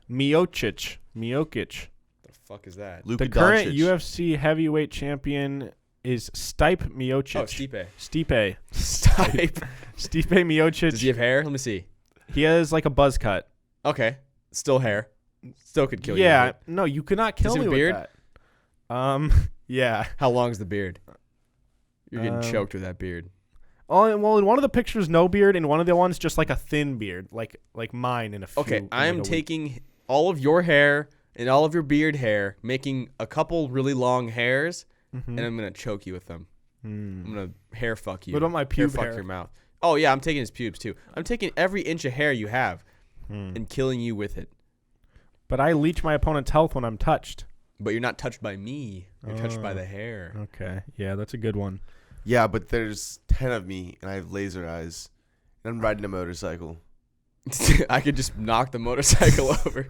Miocic. The fuck is that? Luka The current Doncic. UFC heavyweight champion is Stipe Miocic. Oh, Stipe. Stipe. Stipe. Stipe Miocic. Does he have hair? Let me see. He has like a buzz cut. Okay, still hair. Still could kill you. Yeah. right? No, you could not kill Does he me have a with beard? that. Yeah. How long's the beard? You're getting Um, choked with that beard. Oh, well, in one of the pictures, no beard. In one of the ones, just like a thin beard, like mine in a few. Okay, in I like am a week. taking all of your hair and all of your beard hair, making a couple really long hairs, Mhm. and I'm gonna choke you with them. I'm gonna hair fuck you. What about my hair pube fuck hair? your mouth. Oh yeah, I'm taking his pubes too. I'm taking every inch of hair you have and killing you with it. But I leech my opponent's health when I'm touched. But you're not touched by me. You're touched by the hair. Okay. Yeah, that's a good one. Yeah, but there's 10 of me, and I have laser eyes. And I'm riding a motorcycle. I could just knock the motorcycle over.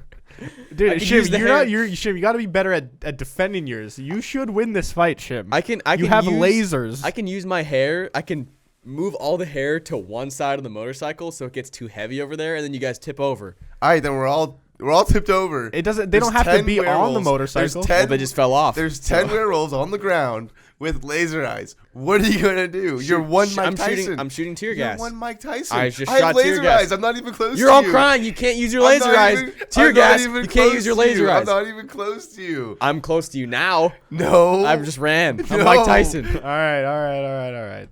Dude, Shim, Shim, you got to be better at defending yours. You should win this fight, Shim. You have lasers. I can use my hair. I can move all the hair to one side of the motorcycle so it gets too heavy over there, and then you guys tip over. All right, then we're all tipped over. It doesn't. They don't have to be on the motorcycle. There's 10, they just fell off. There's 10 werewolves on the ground with laser eyes. What are you gonna do? You're one Mike Tyson. I'm shooting tear gas. You're one Mike Tyson. I just have shot laser tear gas. eyes. I'm not even close. You're to all you. crying. You can't use your laser eyes. Tear gas. You can't use your laser eyes. I'm not even close to you. I'm close to you now. No. I just ran. I'm No. Mike Tyson. All right.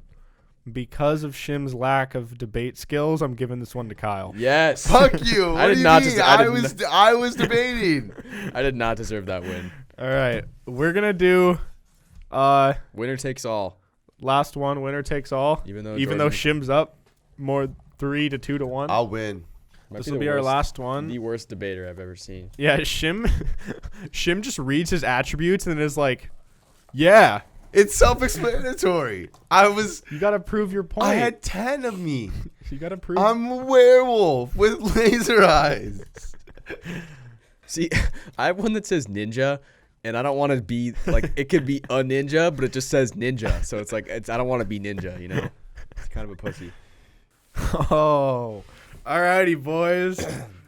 Because of Shim's lack of debate skills, I'm giving this one to Kyle. Yes. Fuck you. What I did do you not. mean? I was debating. I did not deserve that win. All right, we're gonna do Winner takes all. last one. Winner takes all. Even though Shim's up more 3 to 2 to 1. I'll win. This will be our last one. The worst debater I've ever seen. Yeah, Shim just reads his attributes and is like, yeah. It's self-explanatory. You gotta prove your point. I had 10 of me. You gotta prove. I'm a werewolf with laser eyes. See, I have one that says ninja, and I don't want to be like it could be a ninja, but it just says ninja. So it's like I don't want to be ninja, you know. It's kind of a pussy. Oh, alrighty, boys.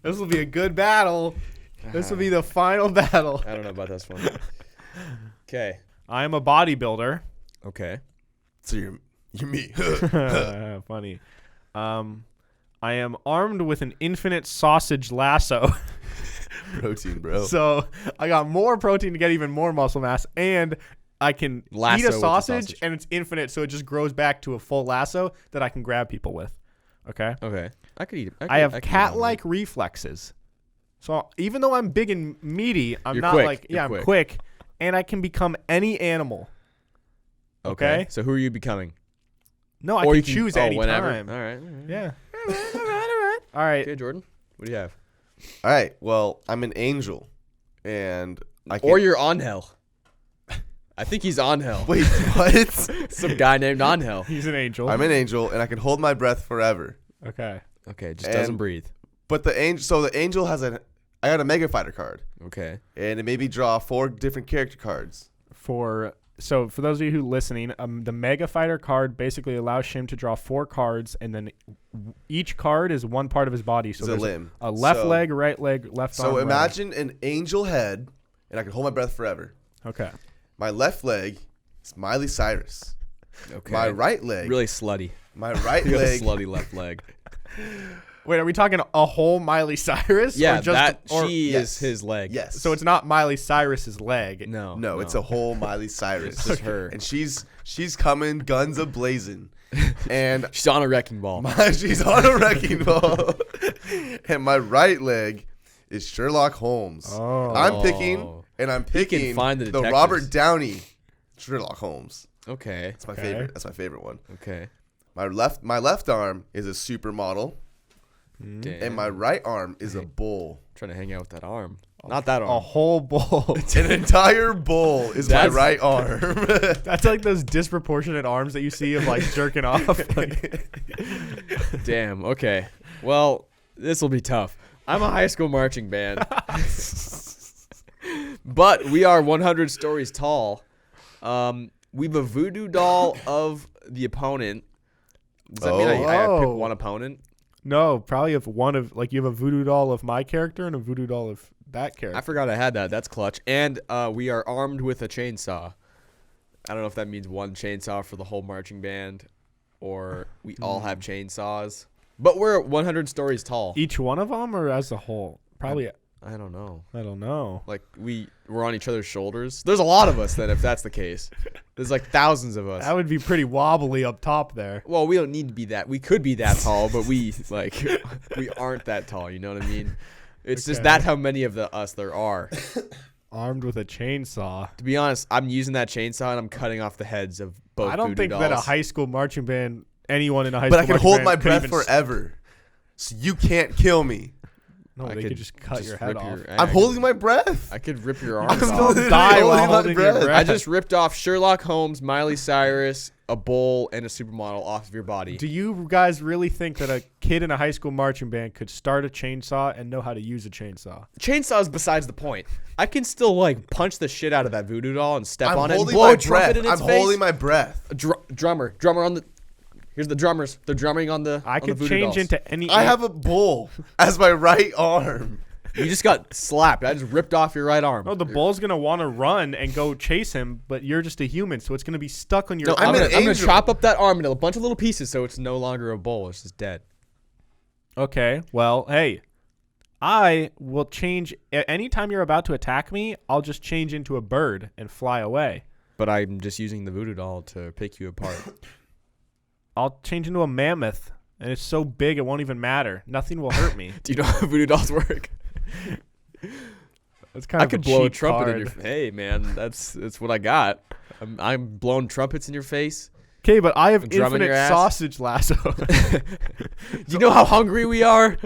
This will be a good battle. This will be the final battle. I don't know about this one. Okay. I am a bodybuilder. Okay. So you're me. Funny. I am armed with an infinite sausage lasso. Protein, bro. So I got more protein to get even more muscle mass, and I can Lasso eat with a the sausage, sausage. and it's infinite, so it just grows back to a full lasso that I can grab people with. Okay? Okay. I could eat it. I have cat-like reflexes. So even though I'm big and meaty, I'm You're not quick. like, You're I'm quick. quick, and I can become any animal. Okay? So who are you becoming? No, I Or can you choose oh, any whenever. time. All right. Yeah. All right. Okay, Jordan. What do you have? All right. Well, I'm an angel, and I can. Or you're Angel. I think he's Angel. Wait, what? Some guy named Angel. He's an angel. I'm an angel, and I can hold my breath forever. Okay. Okay, just doesn't breathe. But the angel has I got a Mega Fighter card, Okay. and it made me draw 4 different character cards. So for those of you who listening, the Mega Fighter card basically allows Shim to draw 4 cards, and then each card is one part of his body. So It's a there's limb. a left So- leg, right leg, left arm. So right imagine an angel head, and I can hold my breath forever. arm. Okay. My left leg is Miley Cyrus. Okay. My right leg. Really slutty. My right You got a leg. slutty left leg. Wait, are we talking a whole Miley Cyrus? Yeah, or just, she yes. is his leg. Yes. So it's not Miley Cyrus's leg. No. No, it's a whole Miley Cyrus. It's just her. And she's coming, guns a blazing, and She's on a wrecking ball. she's on a wrecking ball. And my right leg is Sherlock Holmes. Oh. I'm picking find the detectives. Robert Downey Sherlock Holmes. Okay. That's my Okay. favorite. That's my favorite one. Okay. My left arm is a supermodel, Damn. and my right arm is a bull. Trying to hang out with that arm. Not that A arm. whole bull. An entire bull is my That's- right arm. That's like those disproportionate arms that you see of like jerking off. Like, Damn. Okay. Well, this will be tough. I'm a high school marching band. But we are 100 stories tall. We have a voodoo doll of the opponent. Does that mean I pick Oh. one opponent? no, probably if one of like you have a voodoo doll of my character and a voodoo doll of that character. I forgot I had that. That's clutch. And we are armed with a chainsaw. I don't know if that means one chainsaw for the whole marching band or we all have chainsaws. But we're 100 stories tall. Each one of them or as a whole? Probably. I don't know. I don't know. Like we're on each other's shoulders. There's a lot of us then if that's the case. There's like thousands of us. That would be pretty wobbly up top there. Well, we don't need to be that. We could be that tall, but we aren't that tall. You know what I mean? It's just Okay. that how many of us there are. Armed with a chainsaw. To be honest, I'm using that chainsaw and I'm cutting off the heads of both. I don't voodoo think dolls. that a high school marching band, anyone in a high But school I can marching hold band my could breath even forever, so you can't kill me. No, they could just cut your head rip off. I'm holding my breath. I could rip your I'm arms still off. Die while holding my holding your breath. breath. I just ripped off Sherlock Holmes, Miley Cyrus, a bowl, and a supermodel off of your body. Do you guys really think that a kid in a high school marching band could start a chainsaw and know how to use a chainsaw? Chainsaw besides the point. I can still like punch the shit out of that voodoo doll and step I'm on it and holding blow my a trumpet breath. in its I'm face. holding my breath. Drummer on the. Here's the drummers. They're drumming on the. I on the could voodoo change dolls. into any. I have a bull as my right arm. You just got slapped. I just ripped off your right arm. No, the bull's gonna want to run and go chase him, but you're just a human, so it's gonna be stuck on your. No, I'm I'm an gonna angel. chop up that arm into a bunch of little pieces, so it's no longer a bowl. It's just dead. Okay, well, hey, I will change. Anytime you're about to attack me, I'll just change into a bird and fly away. But I'm just using the voodoo doll to pick you apart. I'll change into a mammoth, and it's so big it won't even matter. Nothing will hurt me. Do you know how voodoo dolls work? That's kind I of could a blow a cheap trumpet card. in your. Hey man, that's what I got. I'm blowing trumpets in your face. Okay, but I have I'm drumming infinite your ass. sausage lasso. Do you know how hungry we are?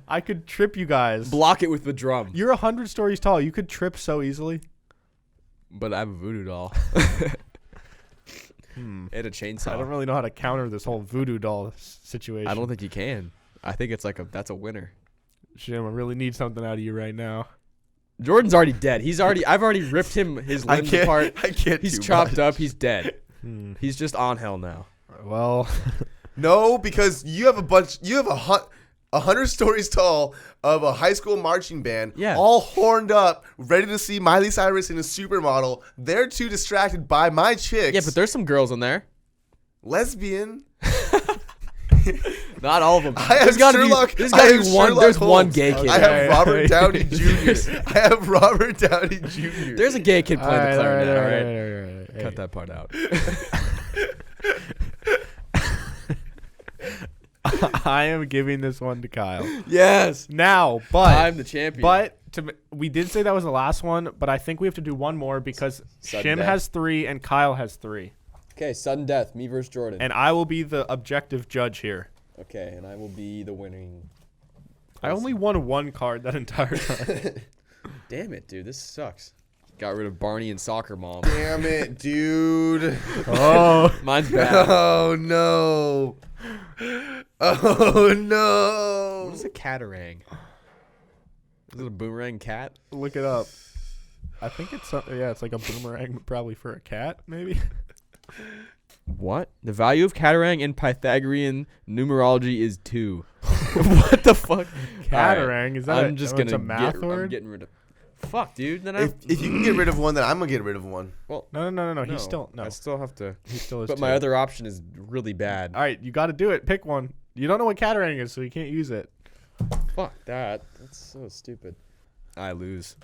I could trip you guys. Block it with the drum. You're 100 stories tall. You could trip so easily. But I have a voodoo doll. And a chainsaw. I don't really know how to counter this whole voodoo doll situation. I don't think you can. I think it's like that's a winner. Shim, I really need something out of you right now. Jordan's already dead. I've already ripped his limbs apart. I can't. He's do chopped much. up. He's dead. Hmm. He's just on hell now. Well, No, because you have a bunch. You have 100 stories tall of a high school marching band, Yeah. all horned up, ready to see Miley Cyrus and a supermodel. They're too distracted by my chicks. Yeah, but there's some girls in there. lesbian. Not all of them. I have Sherlock. There's I gotta have be one. Sherlock There's one Holmes. gay kid. I there. have Robert Downey Jr. I have Robert Downey Jr. There's a gay kid playing the clarinet. All right. right. Cut that part out. I am giving this one to Kyle. Yes. Now, but I'm the champion. we did say that was the last one, but I think we have to do one more because Sudden Shim death. has 3 and Kyle has 3. Okay, sudden death. Me versus Jordan. And I will be the objective judge here. Okay, and I will be the winning. I only won 1 card that entire time. Damn it, dude. This sucks. Got rid of Barney and Soccer Mom. Damn it, dude. Oh. Mine's bad. Oh no. Oh What no. is a catarang? Is it a boomerang cat? Look it up. I think it's it's like a boomerang, but probably for a cat, maybe. What? The value of catarang in Pythagorean numerology is 2. What the fuck? Catarang, is that I'm just it's gonna a math I'm word? getting rid of. Fuck, dude. Then If you can get rid of one, then I'm gonna get rid of one. No. He's still I still have to. He still is. But my other option is really bad. All right, you got to do it. Pick one. You don't know what catarang is, so you can't use it. Fuck that. That's so stupid. I lose.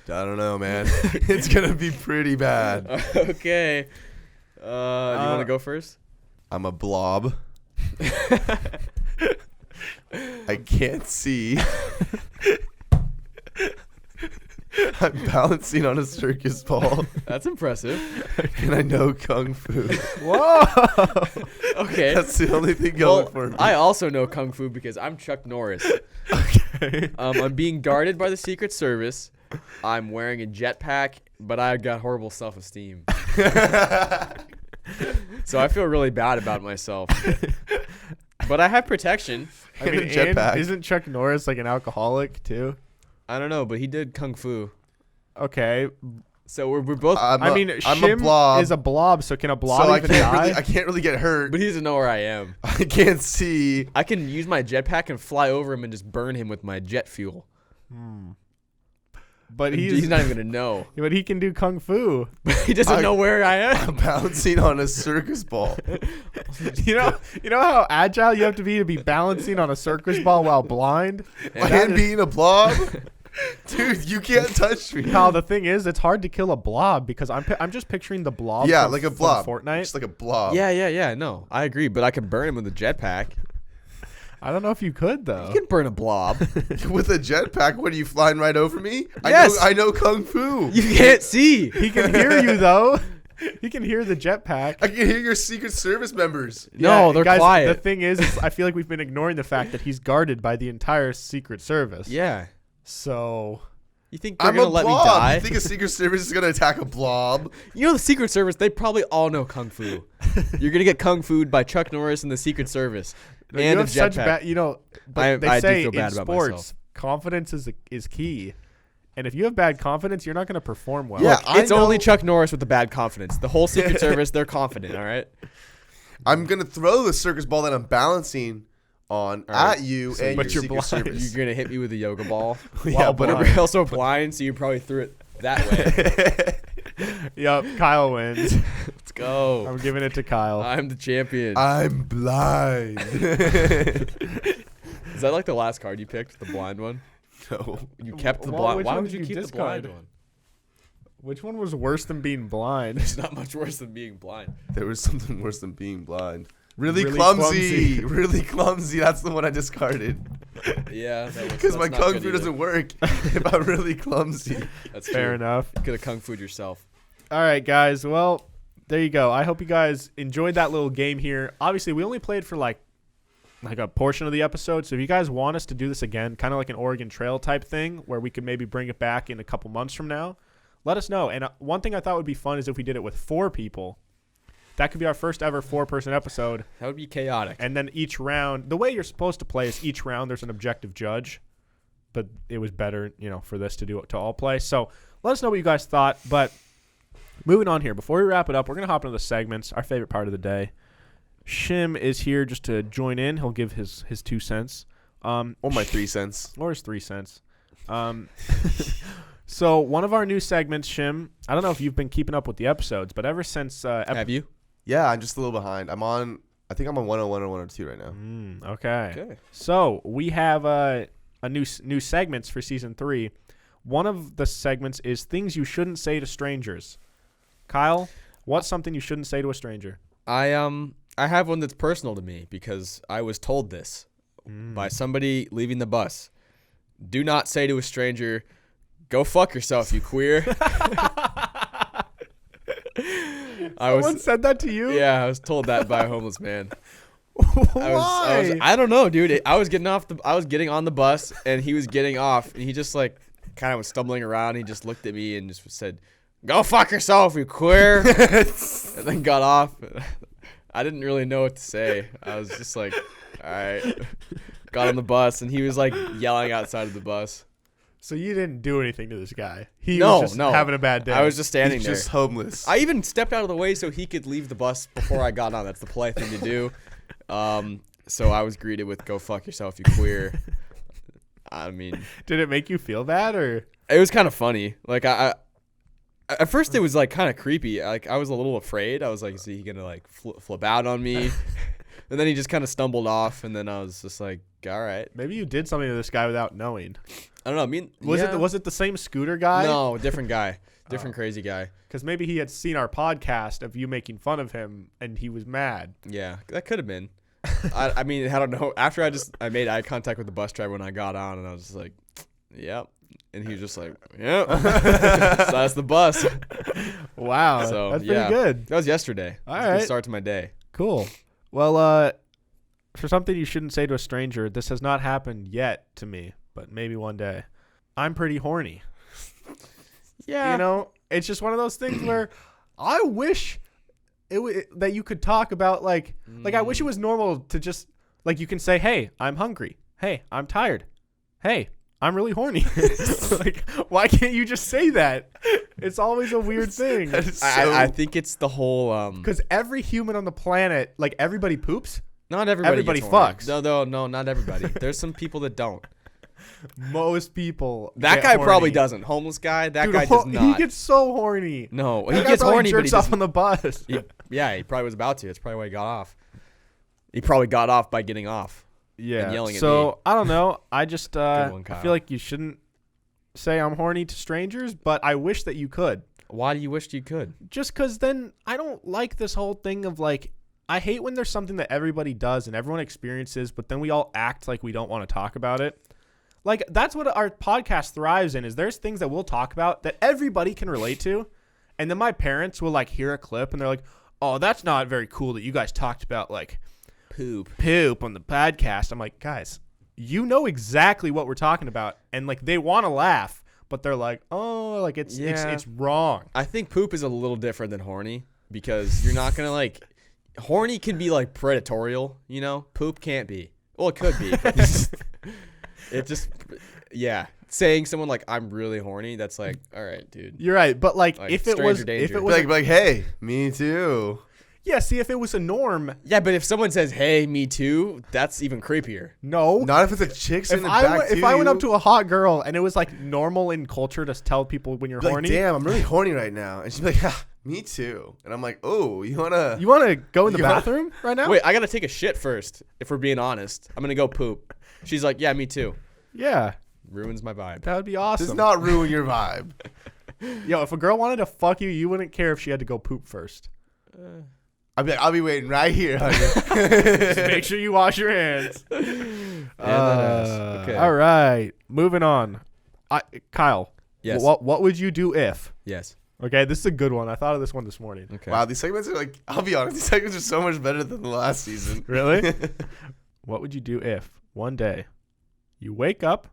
I don't know, man. It's gonna be pretty bad. Okay. You want to go first? I'm a blob. I can't see. I'm balancing on a circus ball, That's impressive. and I know kung fu. Whoa! Okay. That's the only thing going for me. I also know kung fu because I'm Chuck Norris. Okay. I'm being guarded by the Secret Service. I'm wearing a jetpack, but I've got horrible self-esteem. So I feel really bad about myself. But I have protection. I mean, a jetpack. and isn't Chuck Norris like an alcoholic too? I don't know, but he did kung fu. Okay. So we're both. I'm I a- mean, I'm a Shim blob. is a blob, so can a blob so I even can't die? really, I can't really get hurt. But he doesn't know where I am. I can't see. I can use my jetpack and fly over him and just burn him with my jet fuel. But He's not even gonna know. But he can do kung fu. He doesn't know where I am. I'm bouncing on a circus ball. You know how agile you have to be balancing on a circus ball while blind. And being a blob, dude, you can't touch me. Kyle, the thing is, it's hard to kill a blob because I'm just picturing the blob. Yeah, from, like a from blob. Fortnite. Just like a blob. Yeah. No, I agree. But I can burn him with a jetpack. I don't know if you could though. You can burn a blob. With a jetpack, what are you flying right over me? Yes. I know kung fu. You can't see. He can hear you though. You can hear the jetpack. I can hear your Secret Service members. No, they're guys, quiet. The thing is I feel like we've been ignoring the fact that he's guarded by the entire Secret Service. Yeah. So You think they're I'm gonna a let me blob. die? You think a Secret Service is gonna attack a blob? You know the Secret Service, they probably all know Kung Fu. You're going to get Kung Fu'd by Chuck Norris and the Secret Service. you And a have such jetpack. bad, but they I do say feel bad in about sports, myself. confidence is key. And if you have bad confidence, you're not going to perform well. Yeah, It's I know. only Chuck Norris with the bad confidence. The whole Secret Service, they're confident, all right? I'm gonna throw the circus ball that I'm balancing on Alright, at you so and but your you're Secret blind. Service. You're going to hit me with a yoga ball. Yeah, But blind. you're also blind, so you probably threw it that way. Yep, Kyle wins. Let's go. I'm giving it to Kyle. I'm the champion. I'm blind. Is that like the last card you picked, the blind one? No. You kept the Well, blind. which Why one would did you you keep the discard? blind one? Which one was worse than being blind? It's not much worse than being blind. There was something worse than being blind. Really, Really clumsy. clumsy. Really clumsy. That's the one I discarded. Yeah, Because my kung fu doesn't work if I'm really clumsy. That's Fair true. enough. You could have kung fu'd yourself. All right, guys. Well, there you go. I hope you guys enjoyed that little game here. Obviously, we only played for like a portion of the episode. So if you guys want us to do this again, kind of like an Oregon Trail type thing where we could maybe bring it back in a couple months from now, let us know. And one thing I thought would be fun is if we did it with 4 people. That could be our first ever 4-person episode. That would be chaotic. And then each round, the way you're supposed to play is each round there's an objective judge. But it was better, for this to all play. So let us know what you guys thought. But moving on here, before we wrap it up, we're going to hop into the segments, our favorite part of the day. Shim is here just to join in. He'll give his 2 cents. Or my 3 cents. Or his 3 cents. So one of our new segments, Shim, I don't know if you've been keeping up with the episodes, but ever since... Have you? Yeah, I'm just a little behind. I think I'm on 101 or 102 right now. Okay. So we have a new segments for season 3. One of the segments is things you shouldn't say to strangers. Kyle, what's something you shouldn't say to a stranger? I have one that's personal to me because I was told this by somebody leaving the bus. Do not say to a stranger, "Go fuck yourself, you queer." Someone said that to you? Yeah, I was told that by a homeless man. Why? I don't know, dude. I was getting on the bus and he was getting off and he just like kind of was stumbling around. He just looked at me and just said, "Go fuck yourself, you queer," and then got off. I didn't really know what to say. I was just like, all right. Got on the bus and he was like yelling outside of the bus. So you didn't do anything to this guy. He was just having a bad day. I was just standing He's there. just homeless. I even stepped out of the way so he could leave the bus before I got on. That's the polite thing to do. So I was greeted with "Go fuck yourself, you queer." I mean, Did it make you feel bad or? it was kind of funny. Like I at first it was like kind of creepy. Like I was a little afraid. I was like, is he gonna like flip out on me? And then he just kind of stumbled off. And then I was just like, all right. Maybe you did something to this guy without knowing. I don't know. I mean, Was it the same scooter guy? No, different guy, different crazy guy. Because maybe he had seen our podcast of you making fun of him and he was mad. Yeah, that could have been. I mean, I don't know. After I made eye contact with the bus driver when I got on, and I was just like, "Yep," and he was just like, "Yep." So that's the bus. Wow, So that's yeah, pretty good. That was yesterday. All It was a right. good start to my day. Cool. Well, for something you shouldn't say to a stranger, this has not happened yet to me, but maybe one day. I'm pretty horny. Yeah. It's just one of those things where I wish that you could talk about like I wish it was normal to just like you can say, "Hey, I'm hungry. Hey, I'm tired. Hey, I'm really horny." Like, why can't you just say that? It's always a weird thing. I think it's the whole Because every human on the planet, like everybody poops. not everybody everybody gets horny. fucks. No, not everybody. There's some people that don't. Most people. That get guy horny. probably doesn't. Homeless guy, that Dude, guy does not. He gets so horny. No, That he guy gets probably horny, but he jerks off doesn't. on the bus. He probably was about to. That's probably why he got off. He probably got off by getting off. Yeah. And yelling at so me. I don't know. I just one, I Kyle. feel like you shouldn't say I'm horny to strangers, but I wish that you could. Why do you wish you could? Just because then I don't like this whole thing of like I hate when there's something that everybody does and everyone experiences, but then we all act like we don't want to talk about it. Like that's what our podcast thrives in. Is there's things that we'll talk about that everybody can relate to, And then my parents will like hear a clip and they're like, "Oh, that's not very cool that you guys talked about like poop on the podcast." I'm like, "Guys, you know exactly what we're talking about." And like they want to laugh, but they're like, "Oh, like it's wrong." I think poop is a little different than horny because you're not gonna like. Horny can be like predatorial, you know. Poop can't be. Well, it could be. But it just, yeah. Saying someone like I'm really horny, that's like, all right, dude. You're right, but like if it was like, hey, me too. Yeah, see, if it was a norm. Yeah, but if someone says, "Hey, me too," that's even creepier. No, not if it's a chick's in the back. If I went up to a hot girl and it was like normal in culture to tell people when you're horny. Like, damn, I'm really horny right now, and she'd be like, "Ha, me too." And I'm like, "Oh, you wanna go in the bathroom right now?" Wait, I gotta take a shit first. If we're being honest, I'm gonna go poop. She's like, "Yeah, me too." Yeah, ruins my vibe. That would be awesome. Does not ruin your vibe. Yo, if a girl wanted to fuck you, you wouldn't care if she had to go poop first. I'll be waiting right here, honey. Just make sure you wash your hands. Okay. All right. Moving on. Kyle. Yes. What would you do if? Yes. Okay, this is a good one. I thought of this one this morning. Okay. Wow, these segments are like, I'll be honest, these segments are so much better than the last season. Really? What would you do if one day you wake up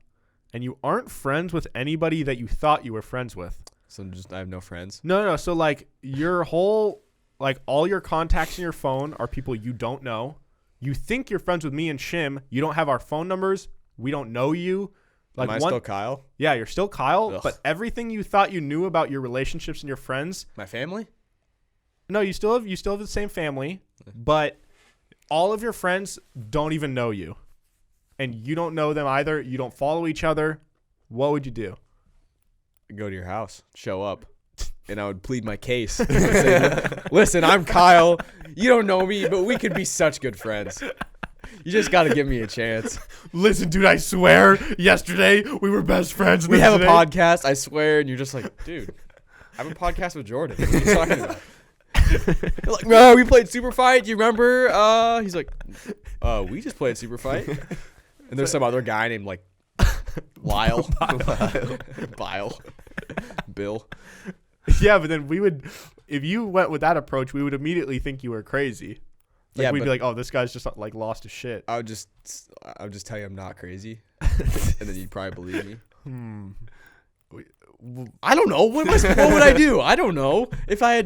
and you aren't friends with anybody that you thought you were friends with? So just I have no friends? No. So like your whole... Like, all your contacts in your phone are people you don't know. You think you're friends with me and Shim. You don't have our phone numbers. We don't know you. Like, Am I still Kyle? Yeah, you're still Kyle. Ugh. But everything you thought you knew about your relationships and your friends. My family? No, you still have the same family. But all of your friends don't even know you. And you don't know them either. You don't follow each other. What would you do? Go to your house. Show up. And I would plead my case. Say, listen, I'm Kyle. You don't know me, but we could be such good friends. You just got to give me a chance. Listen, dude, I swear, yesterday we were best friends. We have a podcast, I swear, and you're just like, dude, I have a podcast with Jordan. What are you talking about? You're like, no, we played Superfight. Do you remember? He's like, we just played Superfight. And there's some other guy named like Lyle. Bile. Bill. Yeah, but then we would, if you went with that approach, we would immediately think you were crazy. Like, we'd be like, "Oh, this guy's just like lost his shit." I would just tell you I'm not crazy, and then you'd probably believe me. I don't know. What would I do? I don't know. If I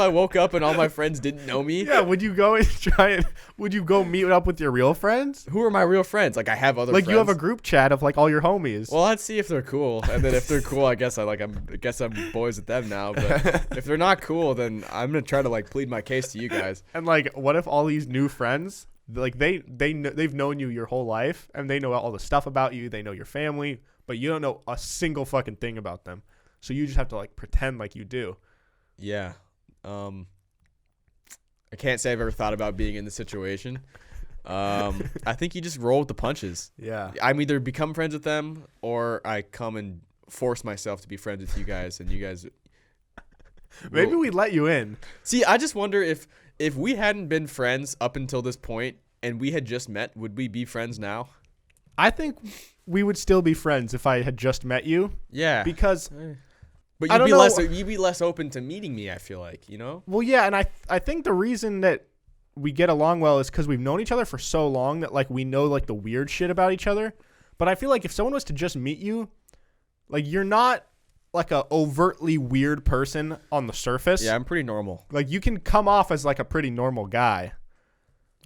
woke up and all my friends didn't know me. Yeah, would you go and would you go meet up with your real friends? Who are my real friends? Like I have other friends. Like you have a group chat of like all your homies. Well, let's see if they're cool. And then if they're cool, I guess I'm boys with them now. But if they're not cool, then I'm going to try to like plead my case to you guys. And like what if all these new friends, like they've known you your whole life and they know all the stuff about you, they know your family, but you don't know a single fucking thing about them. So you just have to like pretend like you do. Yeah. I can't say I've ever thought about being in the situation. I think you just roll with the punches. Yeah. I'm either become friends with them or I come and force myself to be friends with you guys and you guys. Maybe we'd let you in. See, I just wonder if we hadn't been friends up until this point and we had just met, would we be friends now? I think we would still be friends if I had just met you. Yeah. Because but you'd be less open to meeting me, I feel like, you know? Well, yeah, and I think the reason that we get along well is because we've known each other for so long that like we know like the weird shit about each other. But I feel like if someone was to just meet you, like you're not like a overtly weird person on the surface. Yeah, I'm pretty normal. Like you can come off as like a pretty normal guy.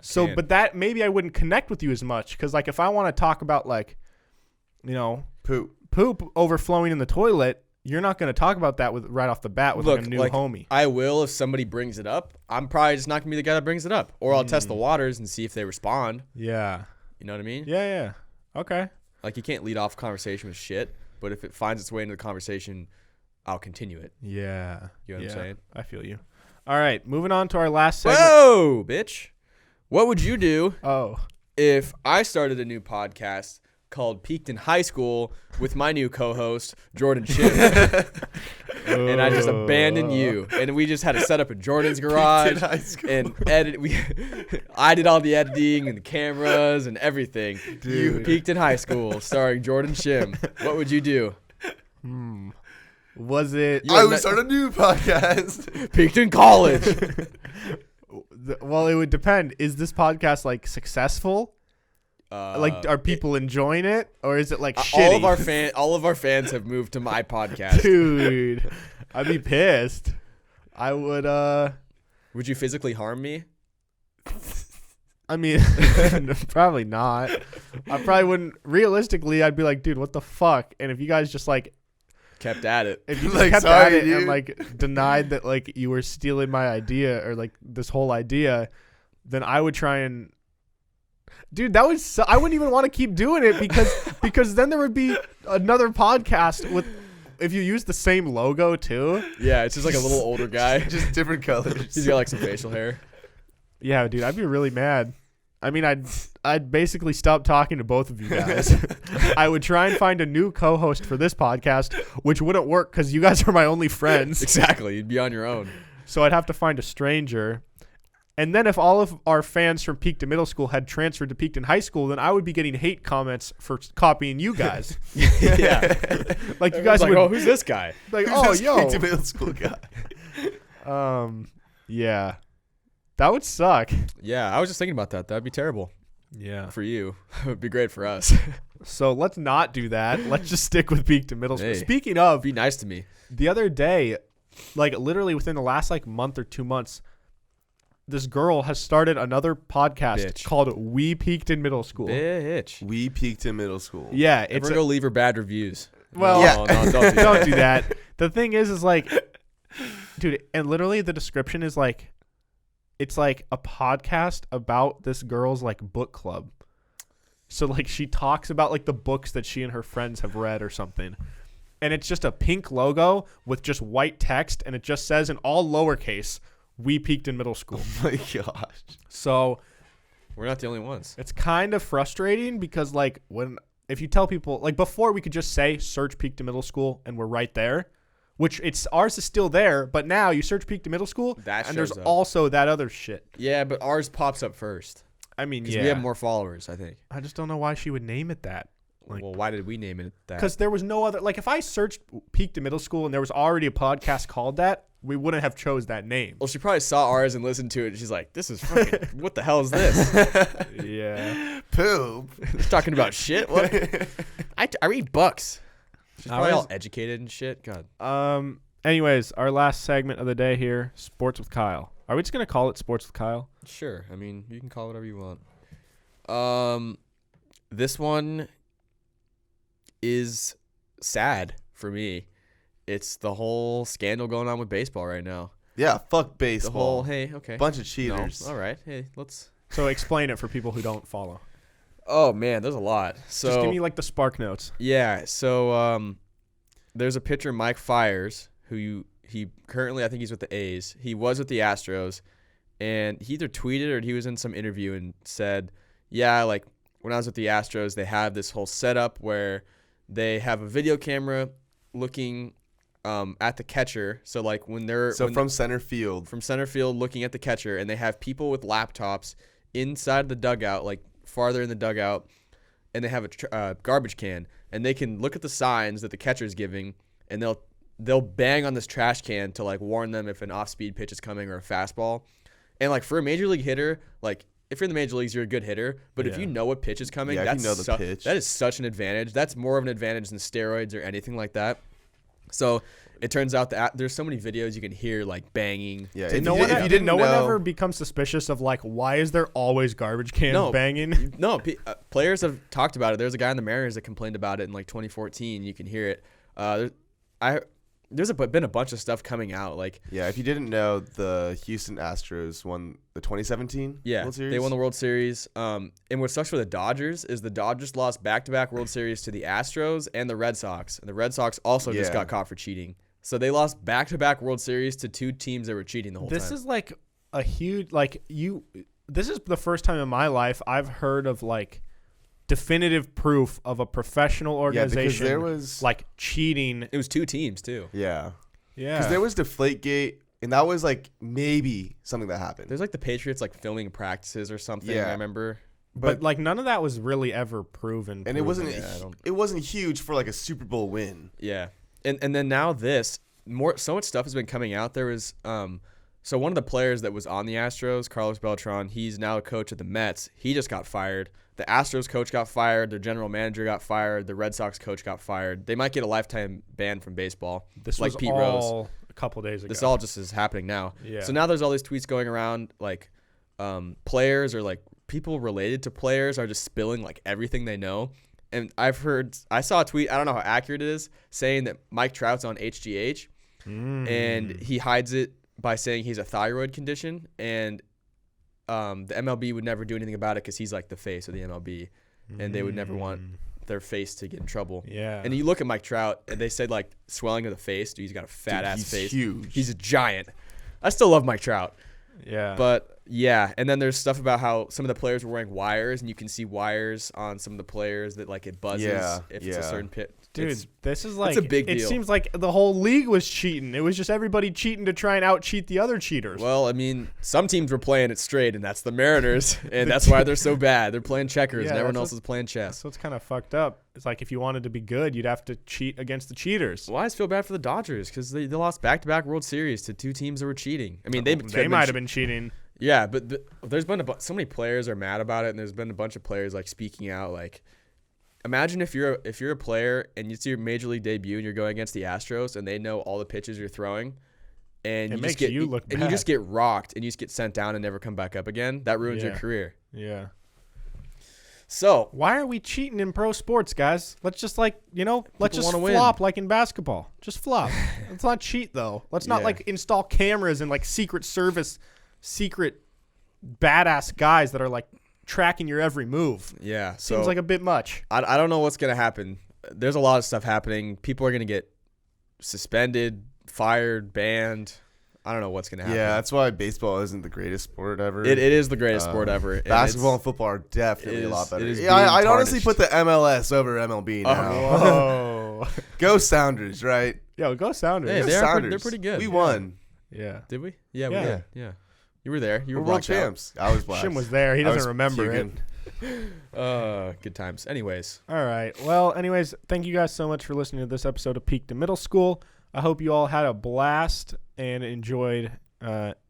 So, but that maybe I wouldn't connect with you as much because like if I want to talk about like, you know, poop overflowing in the toilet, you're not going to talk about that with right off the bat with like a new homie. I will if somebody brings it up. I'm probably just not going to be the guy that brings it up. Or I'll test the waters and see if they respond. Yeah. You know what I mean? Yeah. Okay. Like you can't lead off a conversation with shit, but if it finds its way into the conversation, I'll continue it. Yeah. You know what I'm saying? I feel you. All right. Moving on to our last segment. Whoa, bitch. What would you do if I started a new podcast called Peaked in High School with my new co-host, Jordan Shim, and I just abandoned you, and we just had to set up in Jordan's garage and edit. I did all the editing and the cameras and everything. Dude. Peaked in High School, starring Jordan Shim. What would you do? Was it? You I are would start a new podcast. Peaked in college. Well, it would depend. Is this podcast like successful? Like, are people enjoying it, or is it like shitty? All of our fans have moved to my podcast. Dude, I'd be pissed. I would. Would you physically harm me? I mean, probably not. I probably wouldn't. Realistically, I'd be like, dude, what the fuck? And if you guys just like Kept at it. if you just Like, kept sorry, at it dude. and like denied that like you were stealing my idea or like this whole idea, then I would try and. Dude, that would. I wouldn't even want to keep doing it because then there would be another podcast with. If you use the same logo too. Yeah, it's just like a little older guy. Just different colors. He's got like some facial hair. Yeah, dude, I'd be really mad. I mean, I'd basically stop talking to both of you guys. I would try and find a new co-host for this podcast, which wouldn't work because you guys are my only friends. Exactly. You'd be on your own. So I'd have to find a stranger. And then if all of our fans from Peakton Middle School had transferred to Peakton High School, then I would be getting hate comments for copying you guys. Yeah. Like you guys like, would oh, who's this guy? like, Who's oh, this yo. to middle school guy? Yeah. That would suck. Yeah, I was just thinking about that. That'd be terrible Yeah. for you. It would be great for us. So let's not do that. Let's just stick with Peakton Middle School. Hey. Speaking of, Be nice to me. the other day, like literally within the last like month or 2 months, this girl has started another podcast Bitch. called We Peaked in Middle School. Bitch. We peaked in middle school. Yeah, it's Everyone go leave her bad reviews. well, Yeah. No, don't do that. don't do that. The thing is like, dude, and literally the description is like, it's like a podcast about this girl's like book club. So like she talks about like the books that she and her friends have read or something. And it's just a pink logo with just white text, and it just says in all lowercase, We Peaked in Middle School. Oh my gosh. So We're not the only ones. it's kind of frustrating because like if you tell people like before we could just say search Peakton Middle School and we're right there, which ours is still there, but now you search Peakton Middle School That and there's shows up. also that other shit. Yeah, but ours pops up first. I mean, Because yeah. we have more followers, I think. I just don't know why she would name it that. Like, Well, why did we name it that? because there was no other like if I searched Peakton Middle School and there was already a podcast called that, we wouldn't have chose that name. Well, she probably saw ours and listened to it, and she's like, this is fucking, what the hell is this? Yeah. Poop. They're talking about shit? What? I read books. She's I probably was- all educated and shit. God. Anyways, our last segment of the day here, Sports with Kyle. Are we just gonna call it Sports with Kyle? Sure. I mean, you can call it whatever you want. This one is sad for me. It's the whole scandal going on with baseball right now. Yeah, fuck The baseball. whole, hey, okay. Bunch of No, cheaters. all right. Hey, let's. So explain it for people who don't follow. Oh, man, there's a lot. So Just give me like the spark notes. yeah, so there's a pitcher, Mike Fiers, who he currently, I think he's with the A's. He was with the Astros, and he either tweeted or he was in some interview and said, yeah, like when I was with the Astros, they have this whole setup where they have a video camera looking at the catcher. So like when they're From center field. from center field looking at the catcher, and they have people with laptops inside the dugout, like farther in the dugout, and they have a garbage can, and they can look at the signs that the catcher's giving, and they'll bang on this trash can to like warn them if an off-speed pitch is coming or a fastball. And like for a major league hitter, like if you're in the major leagues, you're a good hitter, but if Yeah. you know what pitch is coming, Yeah, if that's you know the pitch. that is such an advantage. That's more of an advantage than steroids or anything like that. So it turns out that there's so many videos you can hear like banging. Yeah, Did if no you one, did- if you didn't no one know- ever become suspicious of like why is there always garbage cans No. banging? No, players have talked about it. There's a guy in the Mariners that complained about it in like 2014. You can hear it. There's been a bunch of stuff coming out. Like Yeah, if you didn't know, the Houston Astros won the 2017 World Series. they won the World Series. And what sucks for the Dodgers is the Dodgers lost back-to-back World Series to the Astros and the Red Sox. And the Red Sox also just Yeah. got caught for cheating. So they lost back-to-back World Series to two teams that were cheating the whole This time. is like a huge this is the first time in my life I've heard of like definitive proof of a professional Yeah, because organization there was like cheating. It was two teams too. yeah, Yeah. because there was Deflategate, and that was like maybe something that happened. There's like the Patriots like filming practices or something. Yeah. I remember. but like none of that was really ever proven. And it wasn't Yeah, I don't- it wasn't huge for like a Super Bowl win. Yeah. And then now so much stuff has been coming out. There was so one of the players that was on the Astros, Carlos Beltran, he's now a coach at the Mets. He just got fired. The Astros coach got fired. Their general manager got fired. The Red Sox coach got fired. They might get a lifetime ban from baseball. This like was Pete all Rose. a couple days ago. This all just is happening now. Yeah. So now there's all these tweets going around, like players or like people related to players are just spilling like everything they know. And I saw a tweet, I don't know how accurate it is, saying that Mike Trout's on HGH and he hides it by saying he's a thyroid condition, and the MLB would never do anything about it because he's like the face of the MLB, and they would never want their face to get in trouble. Yeah. And you look at Mike Trout, and they said like swelling of the face. Dude, he's got a fat ass face. Huge. He's a giant. I still love Mike Trout. Yeah. But yeah, and then there's stuff about how some of the players were wearing wires, and you can see wires on some of the players that like it buzzes if it's a certain pit. Dude, this is like a big it deal. seems like the whole league was cheating. It was just everybody cheating to try and out-cheat the other cheaters. Well, I mean, some teams were playing it straight, and that's the Mariners, and that's why they're so bad. They're playing checkers, and everyone else is playing chess. So it's kind of fucked up. It's like if you wanted to be good, you'd have to cheat against the cheaters. Well, I just feel bad for the Dodgers because they lost back-to-back World Series to two teams that were cheating. I mean, They might have been cheating. Yeah, but there's been so many players are mad about it, and there's been a bunch of players like speaking out. Like, imagine if you're a player and it's your major league debut and you're going against the Astros and they know all the pitches you're throwing, and It makes you look and bad. you just get rocked and you just get sent down and never come back up again. That ruins your career. Yeah. So Why are we cheating in pro sports, guys? Let's just let's just wanna win. flop like in basketball. Just flop. Let's not cheat though. Let's not Yeah. install cameras and Secret Service, secret badass guys that are tracking your every move. yeah, Seems like a bit much. I don't know what's gonna happen. There's a lot of stuff happening. People are gonna get suspended, fired, banned. I don't know what's gonna happen. Yeah, that's why baseball isn't the greatest sport ever. It is the greatest sport ever. And Basketball and football are definitely it a lot is- better. it is Yeah, being I'd honestly tarnished. put the MLS over MLB now. Whoa. Go Sounders, right? Yo, go Sounders. Hey, Go they're Sounders. pretty good. We Yeah. won. Yeah. Did we? Yeah, we Yeah. did. Yeah. You were there. You We're were world blacked out. champs. I was black. Shim was there. He I was doesn't remember puking. it. Good times. Anyways, All right. Well, anyways, thank you guys so much for listening to this episode of Peak to Middle School. I hope you all had a blast and enjoyed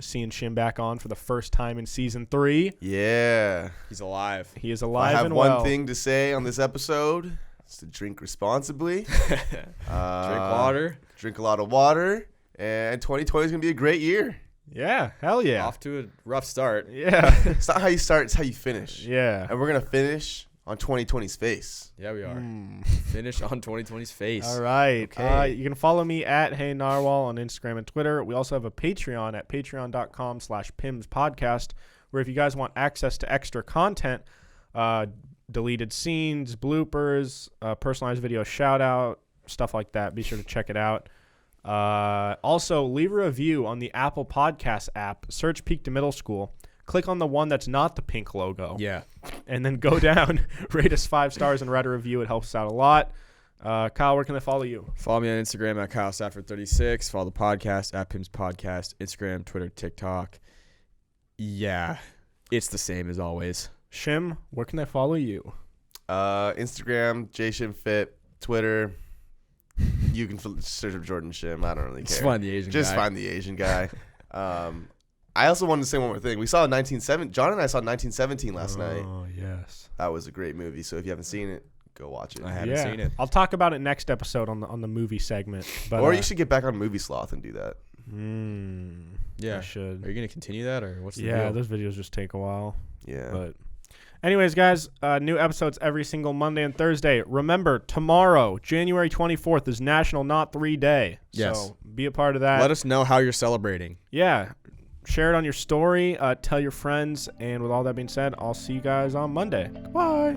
seeing Shim back on for the first time in season 3. Yeah. he's alive. He is I alive have and one well. thing to say on this episode. It's to drink responsibly. Drink water. Drink a lot of water. And 2020 is going to be a great year. Yeah. Hell yeah. Off to a rough start. Yeah. It's not how you start, it's how you finish. Yeah. And we're going to finish on 2020's face. Yeah, we are. Finish on 2020's face. All right. Okay. You can follow me at Hey Narwhal on Instagram and Twitter. We also have a Patreon at patreon.com/PimsPodcast, where if you guys want access to extra content, deleted scenes, bloopers, personalized video shout out, stuff like that, be sure to check it out. Also, leave a review on the Apple Podcast app. Search Peak to Middle School. Click on the one that's not the pink logo. Yeah. And then go down, rate us 5 stars, and write a review. It helps us out a lot. Kyle, where can they follow you? Follow me on Instagram at KyleStafford36. Follow the podcast at Pim's Podcast. Instagram, Twitter, TikTok. Yeah. It's the same as always. Shim, where can they follow you? Instagram, JShimFit. Twitter. You can search up Jordan Shim. I don't really care. Just find the Asian Just guy. find the Asian guy. I also wanted to say one more thing. We saw 1917. John and I saw 1917 last night. Oh, yes. That was a great movie. So if you haven't seen it, go watch it. I haven't seen it. I'll talk about it next episode on the movie segment. But, Or you should get back on Movie Sloth and do that. Yeah. I should. Are you going to continue that, or what's the Yeah, deal? those videos just take a while. Yeah. But anyways, guys, new episodes every single Monday and Thursday. Remember, tomorrow, January 24th, is National Not 3 Day. Yes. So be a part of that. Let us know how you're celebrating. Yeah. Share it on your story. Tell your friends. And with all that being said, I'll see you guys on Monday. Goodbye.